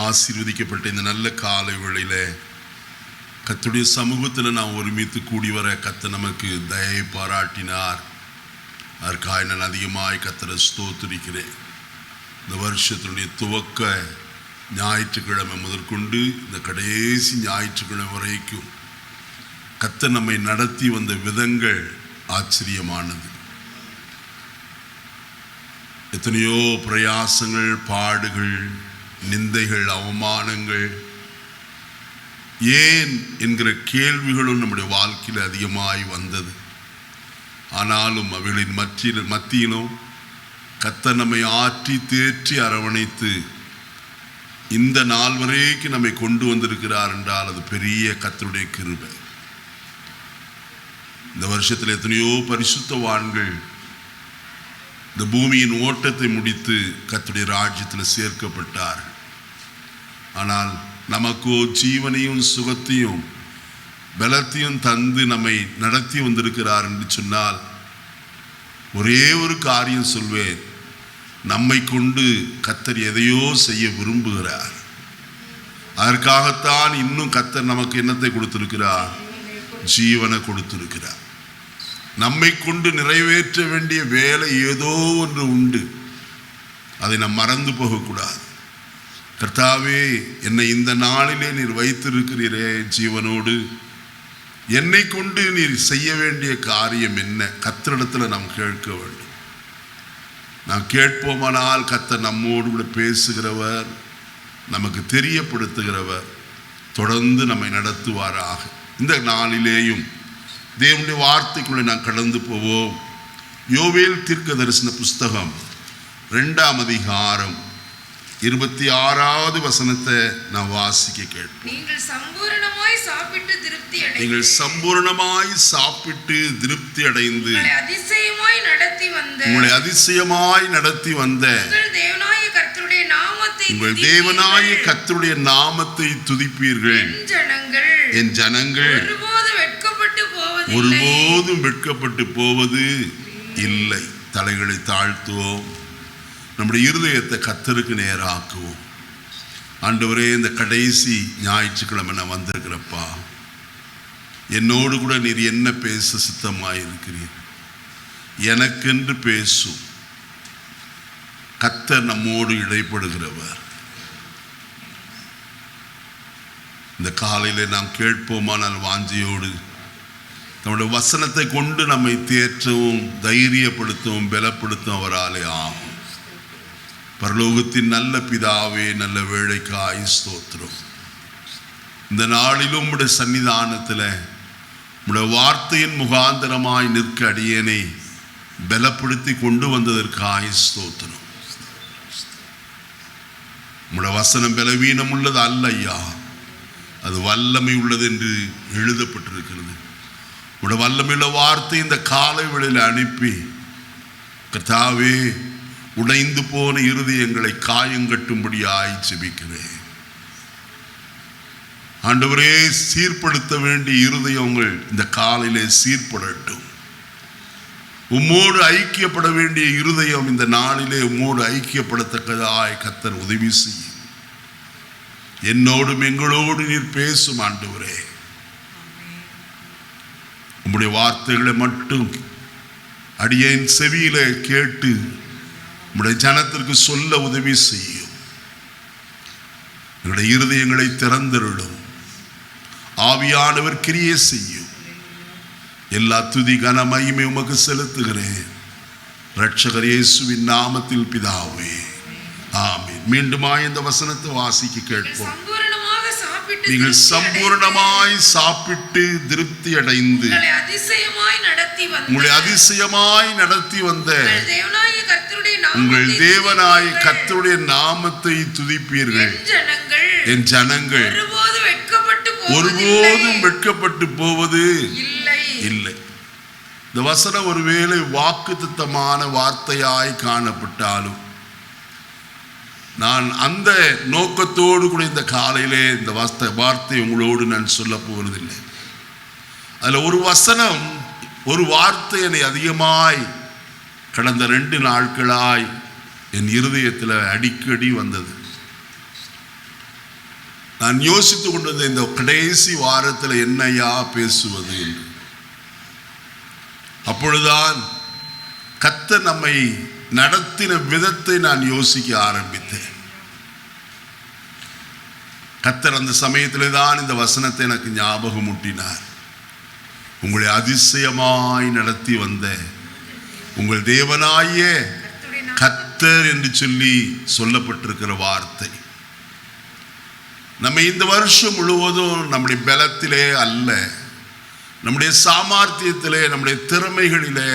ஆசீர்வதிக்கப்பட்ட இந்த நல்ல காலை வேளையில கர்த்தருடைய சமூகத்தில் நாம் ஒருமித்து கூடி வர கர்த்தர் நமக்கு தயை பாராட்டினார். அதற்காக நான் அதிகமாய் கர்த்தரை ஸ்தோத்திரிக்கிறேன். இந்த வருஷத்தினுடைய துவக்க ஞாயிற்றுக்கிழமை முதற்கொண்டு இந்த கடைசி ஞாயிற்றுக்கிழமை வரைக்கும் கர்த்தர் நம்மை நடத்தி வந்த விதங்கள் ஆச்சரியமானது. எத்தனையோ பிரயாசங்கள், பாடுகள், நிந்தைகள், அவமானங்கள், ஏன் என்கிற கேள்விகளும் நம்முடைய வாழ்க்கையில் அதிகமாய் வந்தது. ஆனாலும் அவைகளின் மத்தியிலும் கர்த்தர் நம்மை ஆற்றி தேற்றி அரவணைத்து இந்த நாள் வரைக்கும் நம்மை கொண்டு வந்திருக்கிறார் என்றால் அது பெரிய கர்த்தருடைய கிருபை. இந்த வருஷத்தில் எத்தனையோ பரிசுத்தவான்கள் இந்த பூமியின் ஓட்டத்தை முடித்து கர்த்தருடைய ராஜ்யத்தில் சேர்க்கப்பட்டார்கள். ஆனால் நமக்கோ ஜீவனையும் சுகத்தையும் பலத்தையும் தந்து நம்மை நடத்தி வந்திருக்கிறார் என்று சொன்னால் ஒரே ஒரு காரியம் சொல்வேன், நம்மை கொண்டு கர்த்தர் எதையோ செய்ய விரும்புகிறார். அதற்காகத்தான் இன்னும் கர்த்தர் நமக்கு என்னத்தை கொடுத்திருக்கிறார்? ஜீவனை கொடுத்திருக்கிறார். நம்மை கொண்டு நிறைவேற்ற வேண்டிய வேலை ஏதோ ஒன்று உண்டு, அதை நாம் மறந்து போகக்கூடாது. கர்த்தாவே, என்னை இந்த நாளிலே நீர் வைத்திருக்கிறீரே ஜீவனோடு, என்னை கொண்டு நீர் செய்ய வேண்டிய காரியம் என்ன? கர்த்தரிடத்தில் நாம் கேட்க வேண்டும். நாம் கேட்போமானால் கர்த்தர் நம்மோடு கூட பேசுகிறவர், நமக்கு தெரியப்படுத்துகிறவர், தொடர்ந்து நம்மை நடத்துவாராக. இந்த நாளிலேயும் தேவனுடைய வார்த்தைக்குள்ளே நாம் கடந்து போவோம். யோவேல் தீர்க்க தரிசன புஸ்தகம் 2ஆம் அதிகாரம் 26வது வசனத்தை நான் வாசிக்க கேட்போம். நீங்கள் சம்பூரணமாய் சாப்பிட்டு திருப்தி அடைந்து உங்களை அதிசயமாய் நடத்தி வந்த உங்கள் தேவனாய கர்த்தருடைய நாமத்தை துதிப்பீர்கள். என் ஜனங்கள் ஒருபோதும் வெட்கப்பட்டு போவது இல்லை. தலைகளை தாழ்த்துவோம், நம்முடைய இருதயத்தை கர்த்தருக்கு நேராக்குவோம். ஆண்டவரே, இந்த கடைசி ஞாயிற்றுக்கிழமை நான் வந்திருக்கிறப்பா, என்னோடு கூட நீர் என்ன பேச சித்தமாயிருக்கிறீர்? எனக்கென்று பேசும். கர்த்தர் நம்மோடு இடைப்படுகிறவர். இந்த காலையில நாம் கேட்போமானால் வாஞ்சியோடு நம்முடைய வசனத்தை கொண்டு நம்மை தேற்றவும் தைரியப்படுத்தவும் பலப்படுத்தும் அவராலே ஆகும். பரலோகத்தின் நல்ல பிதாவே, நல்ல வேளைக்காய் ஸ்தோத்திரம். இந்த நாளிலும் உம்முடைய சன்னிதானத்தில் உம்முடைய வார்த்தையின் முகாந்தரமாய் நிற்க அடியேனை பலப்படுத்தி கொண்டு வந்ததற்காய் ஸ்தோத்திரம். உம்முடைய வசனம் பலவீனம் உள்ளது அல்ல ஐயா, அது வல்லமை உள்ளது என்று எழுதப்பட்டிருக்கிறது. உம்முடைய வல்லமையுள்ள வார்த்தை இந்த காலை வேளையில் அனுப்பி கர்த்தாவே, உடைந்து போன இருதயங்களை காயங்கட்டும்படியாய் ஜெபிக்கிறேன். ஆண்டவரே, சீர்படுத்த வேண்டிய இருதயங்கள் இந்த காலையிலே சீர்படட்டும். உம்மோடு ஐக்கியப்பட வேண்டிய இருதயம் இந்த நாளிலே உம்மோடு ஐக்கியப்படத்தக்கதாய் கர்த்தர் உதவி செய்யும். என்னோடும் எங்களோடு நீர் பேசும் ஆண்டவரே. உம்முடைய வார்த்தைகளை மட்டும் அடியேன் செவியில கேட்டு உம்முடைய ஜனத்திற்கு சொல்ல உதவி செய்யும். எங்களுடைய இருதயங்களை திறந்தருளும். ஆவியானவர் கிரியை செய்யும். எல்லா துதி கன மகிமை உமக்கு செலுத்துகிறேன் இரட்சகர் இயேசுவின் நாமத்தில் பிதாவே, ஆமென். மீண்டுமாய் இந்த வசனத்தை வாசிக்க கேட்போம். நீங்கள் சம்பூர்ணமாய் சாப்பிட்டு திருப்தி அடைந்து உங்களை அதிசயமாய் நடத்தி வந்த உங்கள் தேவனாய கர்த்தருடைய நாமத்தை துதிப்பீர்கள். என் ஜனங்கள் ஒருபோதும் வெட்கப்பட்டு போவது இல்லை. இந்த வசனம் ஒருவேளை வாக்குத்தத்தமான வார்த்தையாய் காணப்பட்டாலும் நான் அந்த நோக்கத்தோடு கூட இந்த காலையிலே இந்த வார்த்தை உங்களோடு நான் சொல்ல போவதில்லை. அதில் ஒரு வசனம், ஒரு வார்த்தை என்னை அதிகமாய் கடந்த 2 நாட்களாய் என் இருதயத்தில் அடிக்கடி வந்தது. நான் யோசித்துக் கொண்டிருந்த இந்த கடைசி வாரத்தில் என்னையா பேசுவது என்று. அப்பொழுதுதான் கர்த்தர் நம்மை நடத்தின விதத்தை நான் யோசிக்க ஆரம்பித்தேன். கர்த்தர் அந்த சமயத்திலே தான் இந்த வசனத்தை எனக்கு ஞாபகம் ஊட்டினார். உங்களை அதிசயமாய் நடத்தி வந்த உங்கள் தேவனாய கர்த்தர் என்று சொல்லி சொல்லப்பட்டிருக்கிற வார்த்தை நம்ம இந்த வருஷம் முழுவதும் நம்முடைய பலத்திலே அல்ல, நம்முடைய சாமர்த்தியத்திலே, நம்முடைய திறமைகளிலே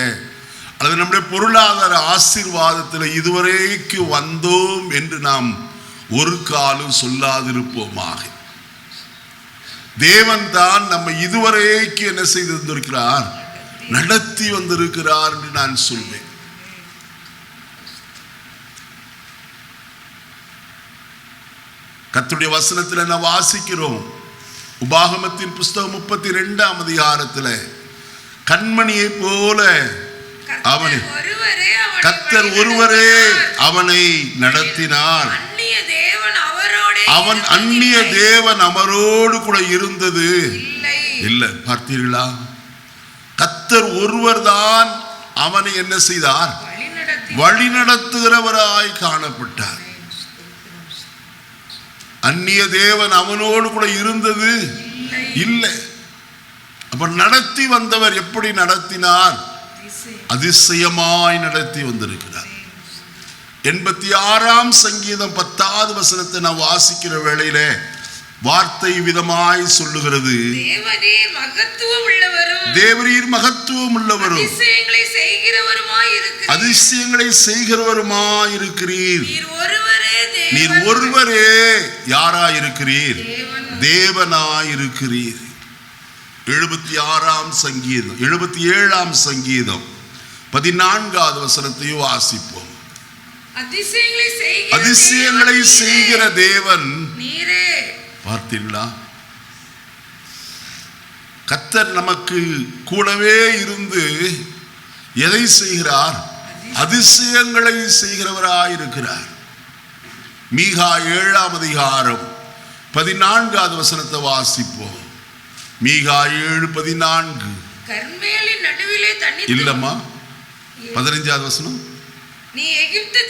அல்லது நம்முடைய பொருளாதார ஆசீர்வாதத்தில் இதுவரைக்கு வந்தோம் என்று நாம் ஒரு காலம் சொல்லாதிருப்போமாக. தேவன் தான் நம்ம இதுவரைக்கு என்ன செய்திருக்கிறார், நடத்தி வந்திருக்கிறார் என்று நான் சொல்வேன். கர்த்தருடைய வசனத்தில் என்ன வாசிக்கிறோம்? உபாகமத்தின் புஸ்தகம் 32ஆம் அதிகாரத்தில் அவனை கர்த்தர் ஒருவரே அவனை நடத்தினார். அவன் அந்நிய தேவன் அவரோடு கூட இருந்தது இல்லை. பார்த்தீர்களா? கர்த்தர் ஒருவர் தான் அவனை என்ன செய்தார், வழி நடத்துகிறவராய் காணப்பட்டார். அந்நிய தேவன் அவனோடு கூட இருந்தது இல்லை. அப்ப நடத்தி வந்தவர் எப்படி நடத்தினார்? அதிசயமாய் நடத்தி வந்திருக்கிறார். 86ஆம் சங்கீதம் 10வது வசனத்தை நான் வாசிக்கிற வேளையில வார்த்தை விதமாய் சொல்லுகிறது, தேவரீர் மகத்துவம் உள்ளவரும் அதிசயங்களை செய்கிறவருமாயிருக்கிறீர். நீர் ஒருவரே யாராயிருக்கிறீர்? தேவனாயிருக்கிறீர். 76ஆம் சங்கீதம் 77ஆம் சங்கீதம் 14வது வசனத்தையும் வாசிப்போம். அதிசயங்களை செய்கிற தேவன் நீரே. பார்த்தீங்களா? கர்த்தர் நமக்கு கூடவே இருந்து எதை செய்கிறார்? அதிசயங்களை செய்கிறவராயிருக்கிறார். மீகா 7ஆம் அதிகாரம் 14வது வசனத்தை வாசிப்போம். மீகா 7:14. கர்மேலின் நடுவிலே தண்ணீர் இல்லம்மா 15வது வசனம். நீ எகிப்து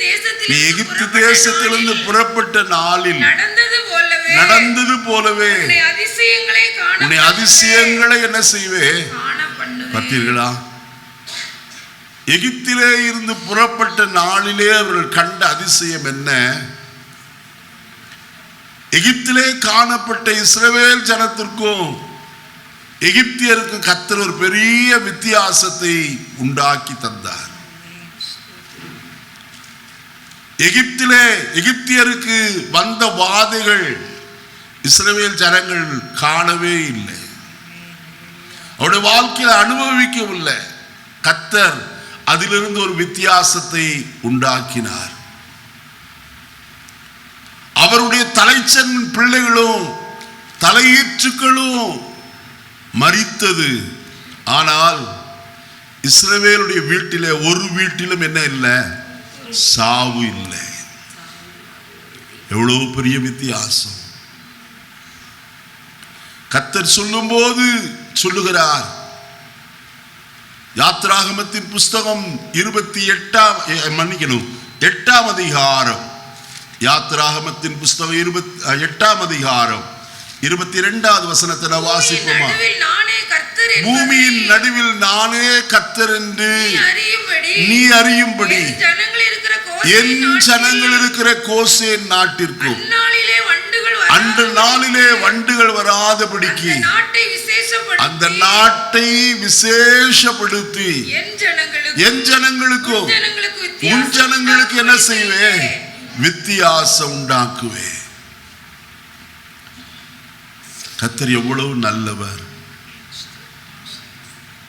தேசத்திலிருந்து புறப்பட்ட நாளில் நடந்தது போலவே உன்னை அதிசயங்களை என்ன செய்வே? பார்த்தீர்களா? எகிப்திலே இருந்து புறப்பட்ட நாளிலே அவர்கள் கண்ட அதிசயம் என்ன? எகிப்திலே காணப்பட்ட இஸ்ரவேல் ஜனத்திற்கும் எகிப்தியருக்கும் கர்த்தர் ஒரு பெரிய வித்தியாசத்தை உண்டாக்கி தந்தார். எகிப்தியருக்கு வந்த வாதைகள் இஸ்ரவேல் ஜனங்கள் காணவே இல்லை, அவருடைய வாழ்க்கையில் அனுபவிக்கவில்லை. கர்த்தர் அதிலிருந்து ஒரு வித்தியாசத்தை உண்டாக்கினார். அவருடைய தலைச்சன் பிள்ளைகளும் தலையீற்றுக்களும் மரித்தது. ஆனால் இஸ்ரவேலுடைய வீட்டிலே ஒரு வீட்டிலும் என்ன இல்லை? சாவு இல்லை. எவ்வளவு பெரிய வித்தியாசம்! கர்த்தர் சொல்லும் போது சொல்லுகிறார். யாத்ராகமத்தின் புஸ்தகம் 8ஆம் அதிகாரம், யாத்ராகமத்தின் புஸ்தகம் 8ஆம் அதிகாரம் 22வது வசனத்தை வாசிப்போமா? பூமியின் நடுவில் நானே கர்த்தர் என்று நீ அறியும்படி என் ஜனங்கள் இருக்கிற கோசேன் நாட்டிற்கும் அந்த நாளிலே வண்டுகள் வராதபடிக்கு அந்த நாட்டை விசேஷப்படுத்தி என் ஜனங்களுக்கும் உன் ஜனங்களுக்கு என்ன செய்வேன்? வித்தியாசம் உண்டாக்குவே. கர்த்தர் எவ்வளவு நல்லவர்!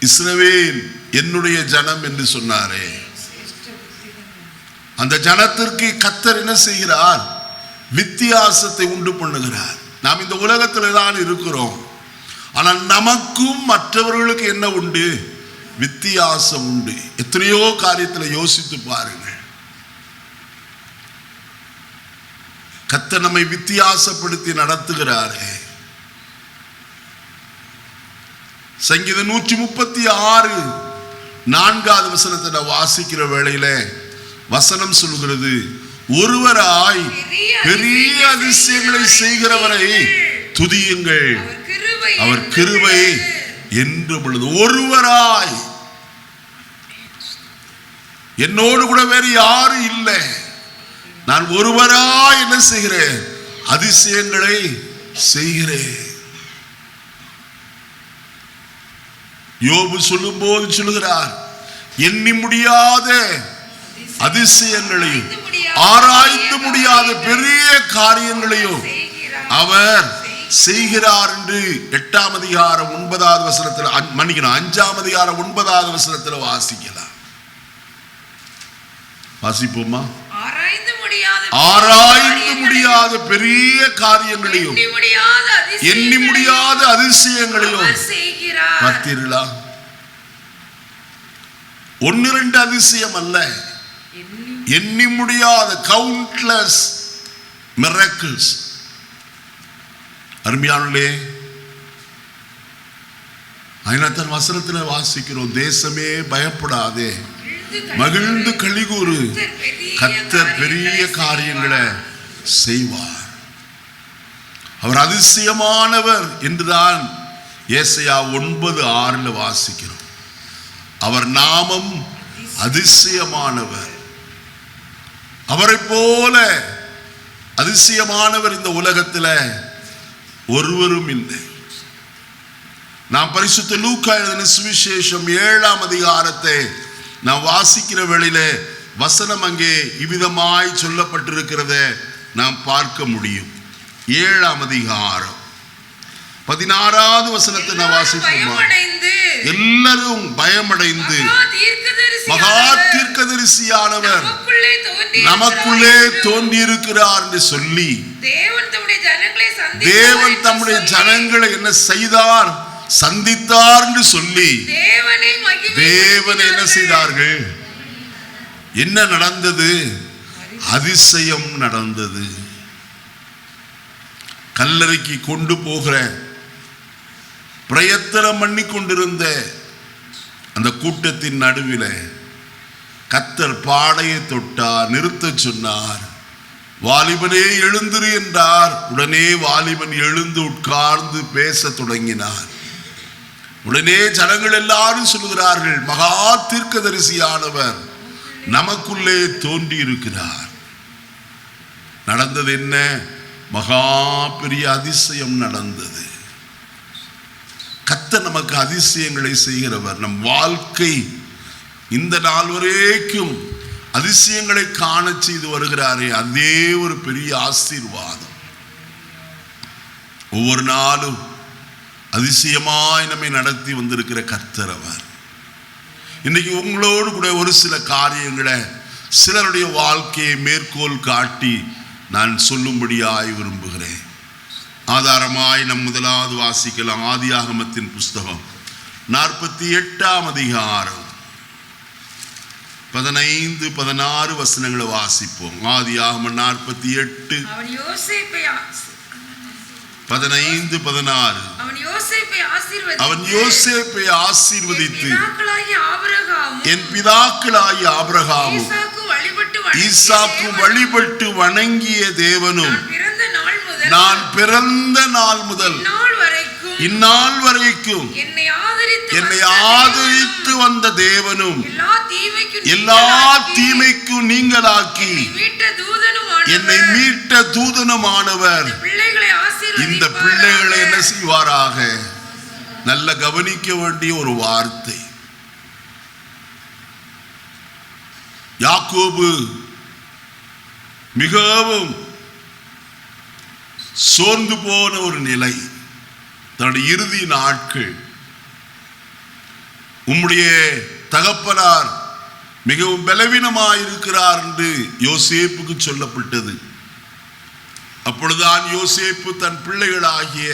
இஸ்ரவேல் என்னுடைய ஜனம் என்று சொன்னாரே, அந்த ஜனத்திற்கு கர்த்தர் என்ன செய்கிறார்? வித்தியாசத்தை உண்டு பண்ணுகிறார். நாம் இந்த உலகத்தில் தான் இருக்கிறோம், ஆனால் நமக்கும் மற்றவர்களுக்கு என்ன உண்டு? வித்தியாசம் உண்டு. எத்தனையோ காரியத்தில் யோசித்து பாருங்கள். கர்த்தர் நம்மை வித்தியாசப்படுத்தி நடத்துகிறாரே. சங்கீதம் 136 4வது வசனத்தை வாசிக்கிற வேளையில வசனம் சொல்கிறது, ஒருவராய் பெரிய அதிசயங்களை செய்கிறவரை துதியுங்கள், அவர் கிருபை என்று பொழுது. ஒருவராய், என்னோடு கூட வேறு யாரும் இல்லை, நான் ஒருவராய் என்ன செய்கிறேன்? அதிசயங்களை செய்கிறேன். யோபு சொல்லும் போது சொல்லுகிறார், எண்ணி முடியாத அதிசயங்களையும் ஆராய்ந்து முடியாத பெரிய காரியங்களையும் அவர் செய்கிறார் என்று 8ஆம் அதிகாரம் 9வது வசனத்தில், மன்னிக்கணும், 5ஆம் அதிகாரம் 9வது வசனத்தில் வாசிக்கலாம். வாசிப்போமா? ஆராய்ந்து முடியாத பெரிய காரியங்களையும் எண்ணி முடியாத அதிசயங்களையும் பார்த்தீர்களா? 1-2 அதிசயம் அல்ல, எண்ணி முடியாத கவுண்ட்லெஸ் மிரக்கிள்ஸ். அருமையானே, அதனால்தான் வசனத்தில் வாசிக்கிறோம், தேசமே பயப்படாதே, மகிழ்ந்து களிகூறு, கர்த்தர் பெரிய காரியங்களை செய்வார், அவர் அதிசயமானவர் என்றுதான் ஏசாயா 9:6 வாசிக்கிறோம். அவர் நாமம் அதிசயமானவர். அவரை போல அதிசயமானவர் இந்த உலகத்தில் ஒருவரும் இல்லை. நாம் பரிசுத்த லூக்கா எழுதின சுவிசேஷம் 7ஆம் அதிகாரத்தை நாம் வாசிக்கிற வேளையில வசனம் அங்கே இவ்விதமாய் சொல்லப்பட்டிருக்கிறத நாம் பார்க்க முடியும். 7ஆம் அதிகாரம் 16வது வசனத்தை நான் வாசிப்போம். எல்லாரும் பயமடைந்து, மகா தீர்க்கதரிசியானவர் நமக்குள்ளே தோன்றி இருக்கிறார் என்று சொல்லி, தேவன் தம்முடைய ஜனங்களை என்ன செய்தார்? சந்தித்தார் என்று சொல்லி தேவன் என்ன செய்தார்கள்? என்ன நடந்தது? அதிசயம் நடந்தது. கல்லறைக்கு கொண்டு போகிற பிரயத்தனம் பண்ணி கொண்டிருந்த அந்த கூட்டத்தின் நடுவில் கர்த்தர் பாடையை தொட்டார், நிறுத்த சொன்னார். வாலிபனே எழுந்திரு என்றார். உடனே வாலிபன் எழுந்து உட்கார்ந்து பேச தொடங்கினார். உடனே ஜனங்கள் எல்லாரும் சொல்லுகிறார்கள், மகா தீர்க்கதரிசியானவர் நமக்குள்ளே தோன்றி இருக்கிறார். நடந்தது என்ன? மகா பெரிய அதிசயம் நடந்தது. கர்த்தர் நமக்கு அதிசயங்களை செய்கிறவர். நம் வாழ்க்கை இந்த நாள் வரைக்கும் அதிசயங்களை காண செய்து வருகிறாரே, அதே ஒரு பெரிய ஆசீர்வாதம். ஒவ்வொரு நாளும் அதிசயமாய் நம்மை நடத்தி வந்திருக்கிற கர்த்தர் அவர். இன்னைக்கு உங்களோடு கூட ஒரு சில காரியங்களை, சிலருடைய வாழ்க்கையை மேற்கோள் காட்டி நான் சொல்லும்படியாய் விரும்புகிறேன். ஆதாரமாய் நம் முதலாவது வாசிக்கலாம். ஆதியாகமத்தின் புஸ்தகம் 48ஆம் அதிகாரம் 15-16 வசனங்களை வாசிப்போம். ஆதியாகமம் 48 15-16. அவன் யோசேப்பை ஆசீர்வதித்து, என் பிதாக்களாகிய ஆபிரகாமும் ஈசாக்கும் வழிபட்டு வணங்கிய தேவனும், நான் பிறந்த நாள் முதல் இந்நாள் வரைக்கும் என்னை ஆதரித்து வந்த தேவனும், எல்லா தீமைக்கும் நீங்களாக்கி என்னை மீட்ட தூதனுமானவர் இந்த பிள்ளைகளை என்ன செய்வாராக? நல்ல கவனிக்க வேண்டிய ஒரு வார்த்தை. யாக்கோபு மிகவும் சோர்ந்து போன ஒரு நிலை, தன்னுடைய இறுதி நாட்கள். உம்முடைய தகப்பனார் மிகவும் பலவீனமாயிருக்கிறார் என்று யோசேப்புக்கு சொல்லப்பட்டது. அப்பொழுதுதான் யோசேப்பு தன் பிள்ளைகளாகிய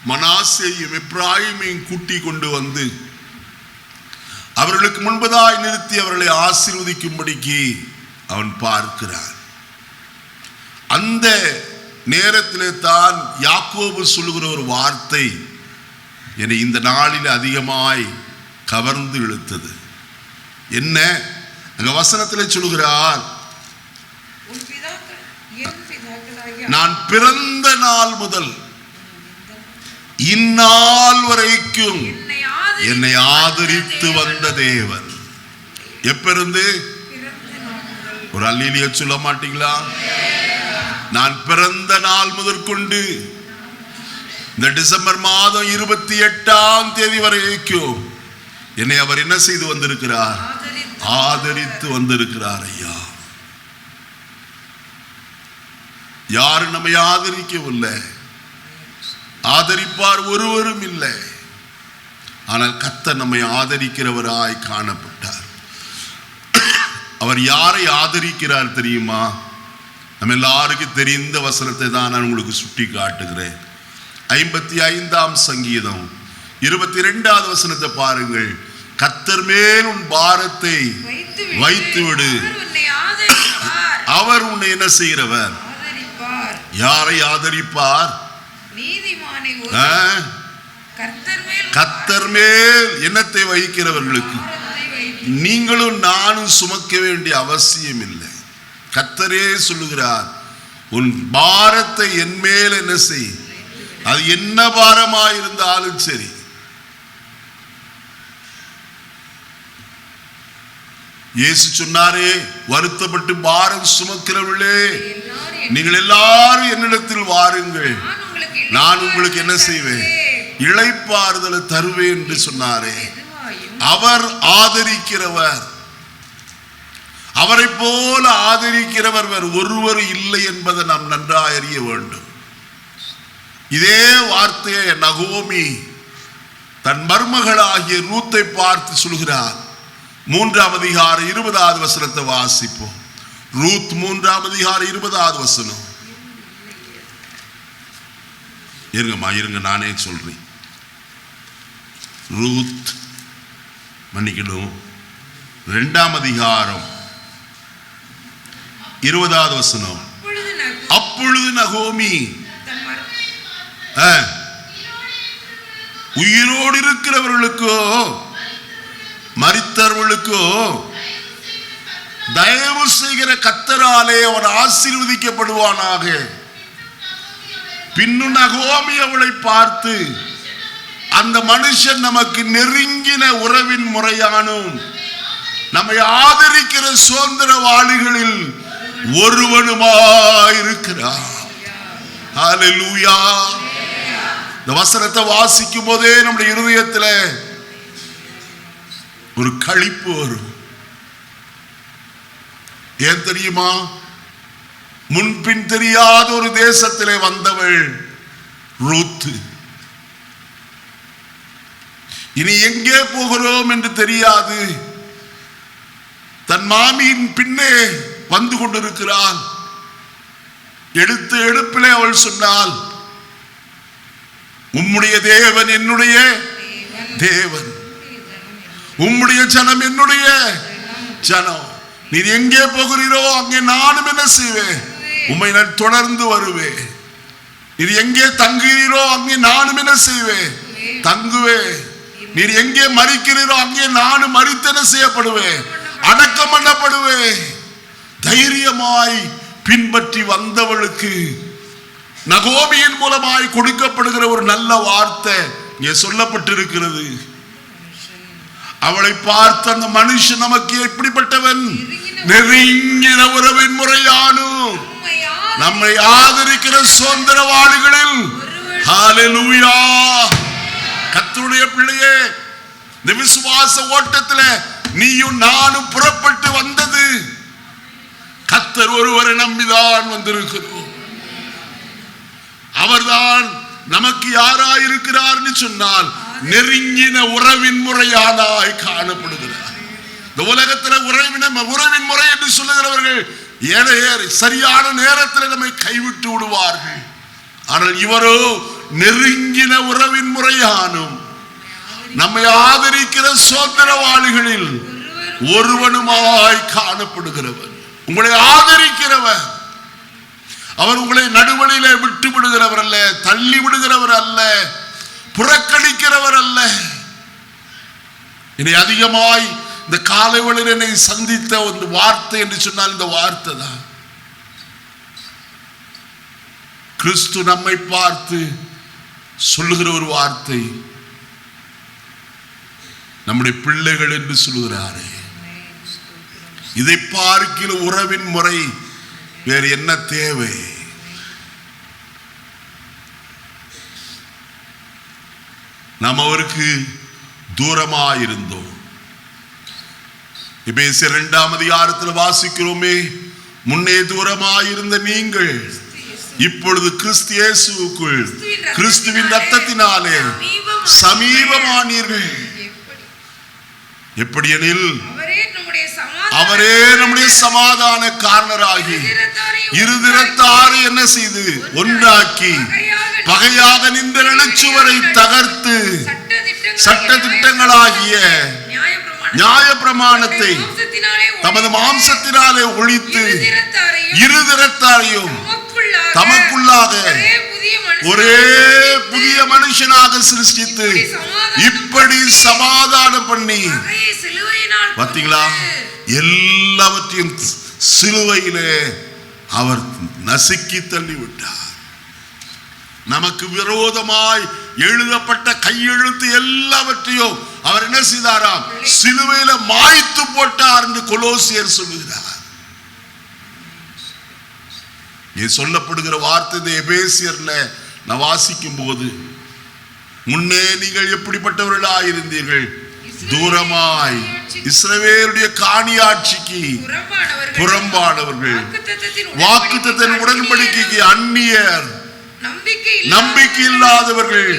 மனாசேயையும் எப்ராயிமையும் கூட்டி கொண்டு வந்து அவர்களுக்கு முன்பதாய் நிறுத்தி அவர்களை ஆசீர்வதிக்கும்படிக்கு அவன் பார்க்கிறான். அந்த நேரத்திலே தான் யாக்கோபு சொல்லுகிற ஒரு வார்த்தை என்னை இந்த நாளில் அதிகமாய் கவர்ந்து இழுத்தது. என்ன? அங்க வசனத்திலே சொல்லுகிறார், நான் பிறந்த நாள் முதல் இந்நாள் வரைக்கும் என்னை ஆதரித்து வந்த தேவன். எப்பிருந்து? ஒரு அல்லேலூயா சொல்ல மாட்டீங்களா? நான் பிறந்த நாள் முதற்கொண்டு இந்த டிசம்பர் மாதம் 28ஆம் தேதி வரைக்கும் என்னை அவர் என்ன செய்து வந்திருக்கிறார்? ஆதரித்து வந்திருக்கிறார். ஐயா, யாரு நம்மை ஆதரிக்கவில்லை, ஆதரிப்பார் ஒருவரும் இல்லை. ஆனால் கர்த்தர் நம்மை ஆதரிக்கிறவராய் காணப்பட்டார். அவர் யாரை ஆதரிக்கிறார் தெரியுமா? நம்ம எல்லாருக்கும் தெரிந்த வசனத்தை தான் நான் உங்களுக்கு சுட்டி காட்டுகிறேன். 55ஆம் சங்கீதம் 22வது வசனத்தை பாருங்கள். கர்த்தர் மேல் உன் பாரத்தை வைத்துவிடு, அவர் உன்னை என்ன செய்கிறவர்? யாரை ஆதரிப்பார்? கர்த்தர் மேல் என்னத்தை வைக்கிறவர்களுக்கு. நீங்களும் நானும் சுமக்க வேண்டிய அவசியம் இல்லை. கர்த்தரே சொல்லுகிறார், உன் பாரத்தை என் மேல் என்ன செய், அது என்ன பாரமாயிருந்தாலும் சரி. இயேசு சொன்னாரே, வருத்தப்பட்டு பாரம் சுமக்கிறவர்களே நீங்கள் எல்லாரும் என்னிடத்தில் வாருங்கள், நான் உங்களுக்கு என்ன செய்வேன்? இளைப்பாறுதலை தருவேன் என்று சொன்னாரே. அவர் ஆதரிக்கிறவர். அவரை போல ஆதரிக்கிறவர் வேறு ஒருவர் இல்லை என்பதை நாம் நன்றாக அறிய வேண்டும். இதே வார்த்தையை நகோமி தன் மருமகளாகிய ரூத்தை பார்த்து சொல்கிறார். 3ஆம் அதிகாரம் 20வது வசனத்தை வாசிப்போம். ரூத் 3ஆம் அதிகாரம் 20வது வசனம். இருங்க நானே சொல்றேன். ரூத் மன்னிக்கணும், 2ஆம் அதிகாரம் 20வது வசனம். அப்பொழுது நகோமி உயிரோடு இருக்கிறவர்களுக்கோ மரித்தவர்களுக்கோ தயவு செய்கிற கர்த்தராலே அவன் ஆசீர்வதிக்கப்படுவானாக. பின்னும் நகோமி அவளை பார்த்து, அந்த மனுஷன் நமக்கு நெருங்கின உறவின் முறையானும் நம்மை ஆதரிக்கிற சுதந்திரவாளிகளில் ஒருவனுமாயிருக்கிறார். ஹல்லேலூயா. இந்த வசனத்தை வாசிக்கும் போதே நம்முடைய இருதயத்தில் ஒரு களிப்பு வரும். ஏன் தெரியுமா? முன்பின் தெரியாத ஒரு தேசத்திலே வந்தவள் ரூத். இனி எங்கே போகிறோம் என்று தெரியாது. தன் மாமியின் பின்னே வந்து கொண்டிருக்கிறாள். எடுத்த எடுப்பிலே அவள் சொன்னாள், உம்முடைய தேவன் என்னுடைய தேவன், உம்முடைய ஜனம் என்னுடைய ஜனம். நீர் எங்கே போகிறீரோ அங்கே நானும் என்ன செய்வேன்? உம்மை நான் தொடர்ந்து வருவேன். நீர் எங்கே தங்குகிறீரோ அங்கே நானும் என்ன செய்வேன்? தங்குவேன். நீர் எங்கே மரிக்கிறீரோ அங்கே நானும் மரித்தன செய்யப்படுவேன், அடக்கம் பண்ணப்படுவேன். தைரியமாய் பின்பற்றி வந்தவளுக்கு நகோமியின் மூலமாய் கொடுக்கப்படுகிற ஒரு நல்ல வார்த்தை இங்கே சொல்லப்பட்டிருக்கிறது. அவளை பார்த்த அந்த மனுஷன் நமக்கு எப்படிப்பட்டவன்? நெருங்கின உறவின் முறையானும் நம்மை ஆதரிக்கிற சுதந்திரவாளிகளில். ஹல்லேலூயா. கர்த்தருடைய பிள்ளையே, இந்த விசுவாச ஓட்டத்தில் நீயும் நானும் புறப்பட்டு வந்தது கர்த்தர் ஒருவரை நம்பிதான் வந்திருக்கிறோம். அவர்தான் நமக்கு யாராயிருக்கிறார் சொன்னால் நெருங்கின உறவின் முறையானாய் காணப்படுகிறார். இந்த உலகத்தில் உறவின் முறை என்று சொல்லுகிறவர்கள் சரியான நேரத்தில் நம்மை கைவிட்டு விடுவார்கள். ஆனால் இவரோ நெருங்கின உறவின் முறையானும் நம்மை ஆதரிக்கிற சுதந்திரவாளிகளில் ஒருவனுமாய் காணப்படுகிறவர். உங்களை ஆதரிக்கிறவர், அவர் உங்களை நடுவழியிலே விட்டு விடுகிறவர் அல்ல, தள்ளி விடுகிறவர் அல்ல, புறக்கணிக்கிறவர் அல்ல. இனி அதிகமாய் இந்த காலை வேளையில் என்னை சந்தித்த ஒரு வார்த்தை என்று சொன்னால் இந்த வார்த்தை தான். கிறிஸ்து நம்மை பார்த்து சொல்லுகிற ஒரு வார்த்தை, நம்முடைய பிள்ளைகள் என்று சொல்லுகிறாரே. இதை பார்க்கிற உறவின் முறை வேறு என்ன தேவை? நாம் அவருக்கு தூரமாயிருந்தோம். எபேசியர் 2ஆம் அதிகாரத்தில் வாசிக்கிறோமே, முன்னே தூரமாயிருந்த நீங்கள் இப்பொழுது கிறிஸ்து இயேசுவுக்குள் கிறிஸ்துவின் இரத்தத்தினாலே சமீபமானீர்கள். எப்படியெனில் அவரே நம்முடைய சமாதான காரணராகி இருதிரத்தாரை என்ன செய்து ஒன்றாக்கி பகையாக நின்ற நிலச்சுவரை தகர்த்து சட்ட திட்டங்களாகிய நியாய பிரமாணத்தை தமது மாம்சத்தினாலே ஒழித்து இருதிரத்தாரையும் தமக்குள்ளாக ஒரே புதிய மனுஷனாக சிருஷ்டித்து இப்படி சமாதானம் பண்ணி, பார்த்தீங்களா, எல்லாவற்றையும் சிலுவையிலே அவர் நசுக்கி தள்ளிவிட்டார். நமக்கு விரோதமாய் எழுதப்பட்ட கையெழுத்து எல்லாவற்றையும் அவர் என்ன செய்தாராம்? சிலுவையில மாய்த்து போட்டார் என்று கொலோசியர் சொல்லுகிறார். சொல்லப்படுகிற வார்த்தை இந்த எபேசியர்ல நான் வாசிக்கும் போது, முன்னே நீங்கள் எப்படிப்பட்டவர்களாயிருந்தீர்கள்? தூரமாய் இஸ்ரவேலுடைய காணியாட்சிக்கு புறம்பானவர்கள், வாக்குத்தத்தத்தின் உடன்படிக்கைக்கு அந்நியர், நம்பிக்கை இல்லாதவர்கள்,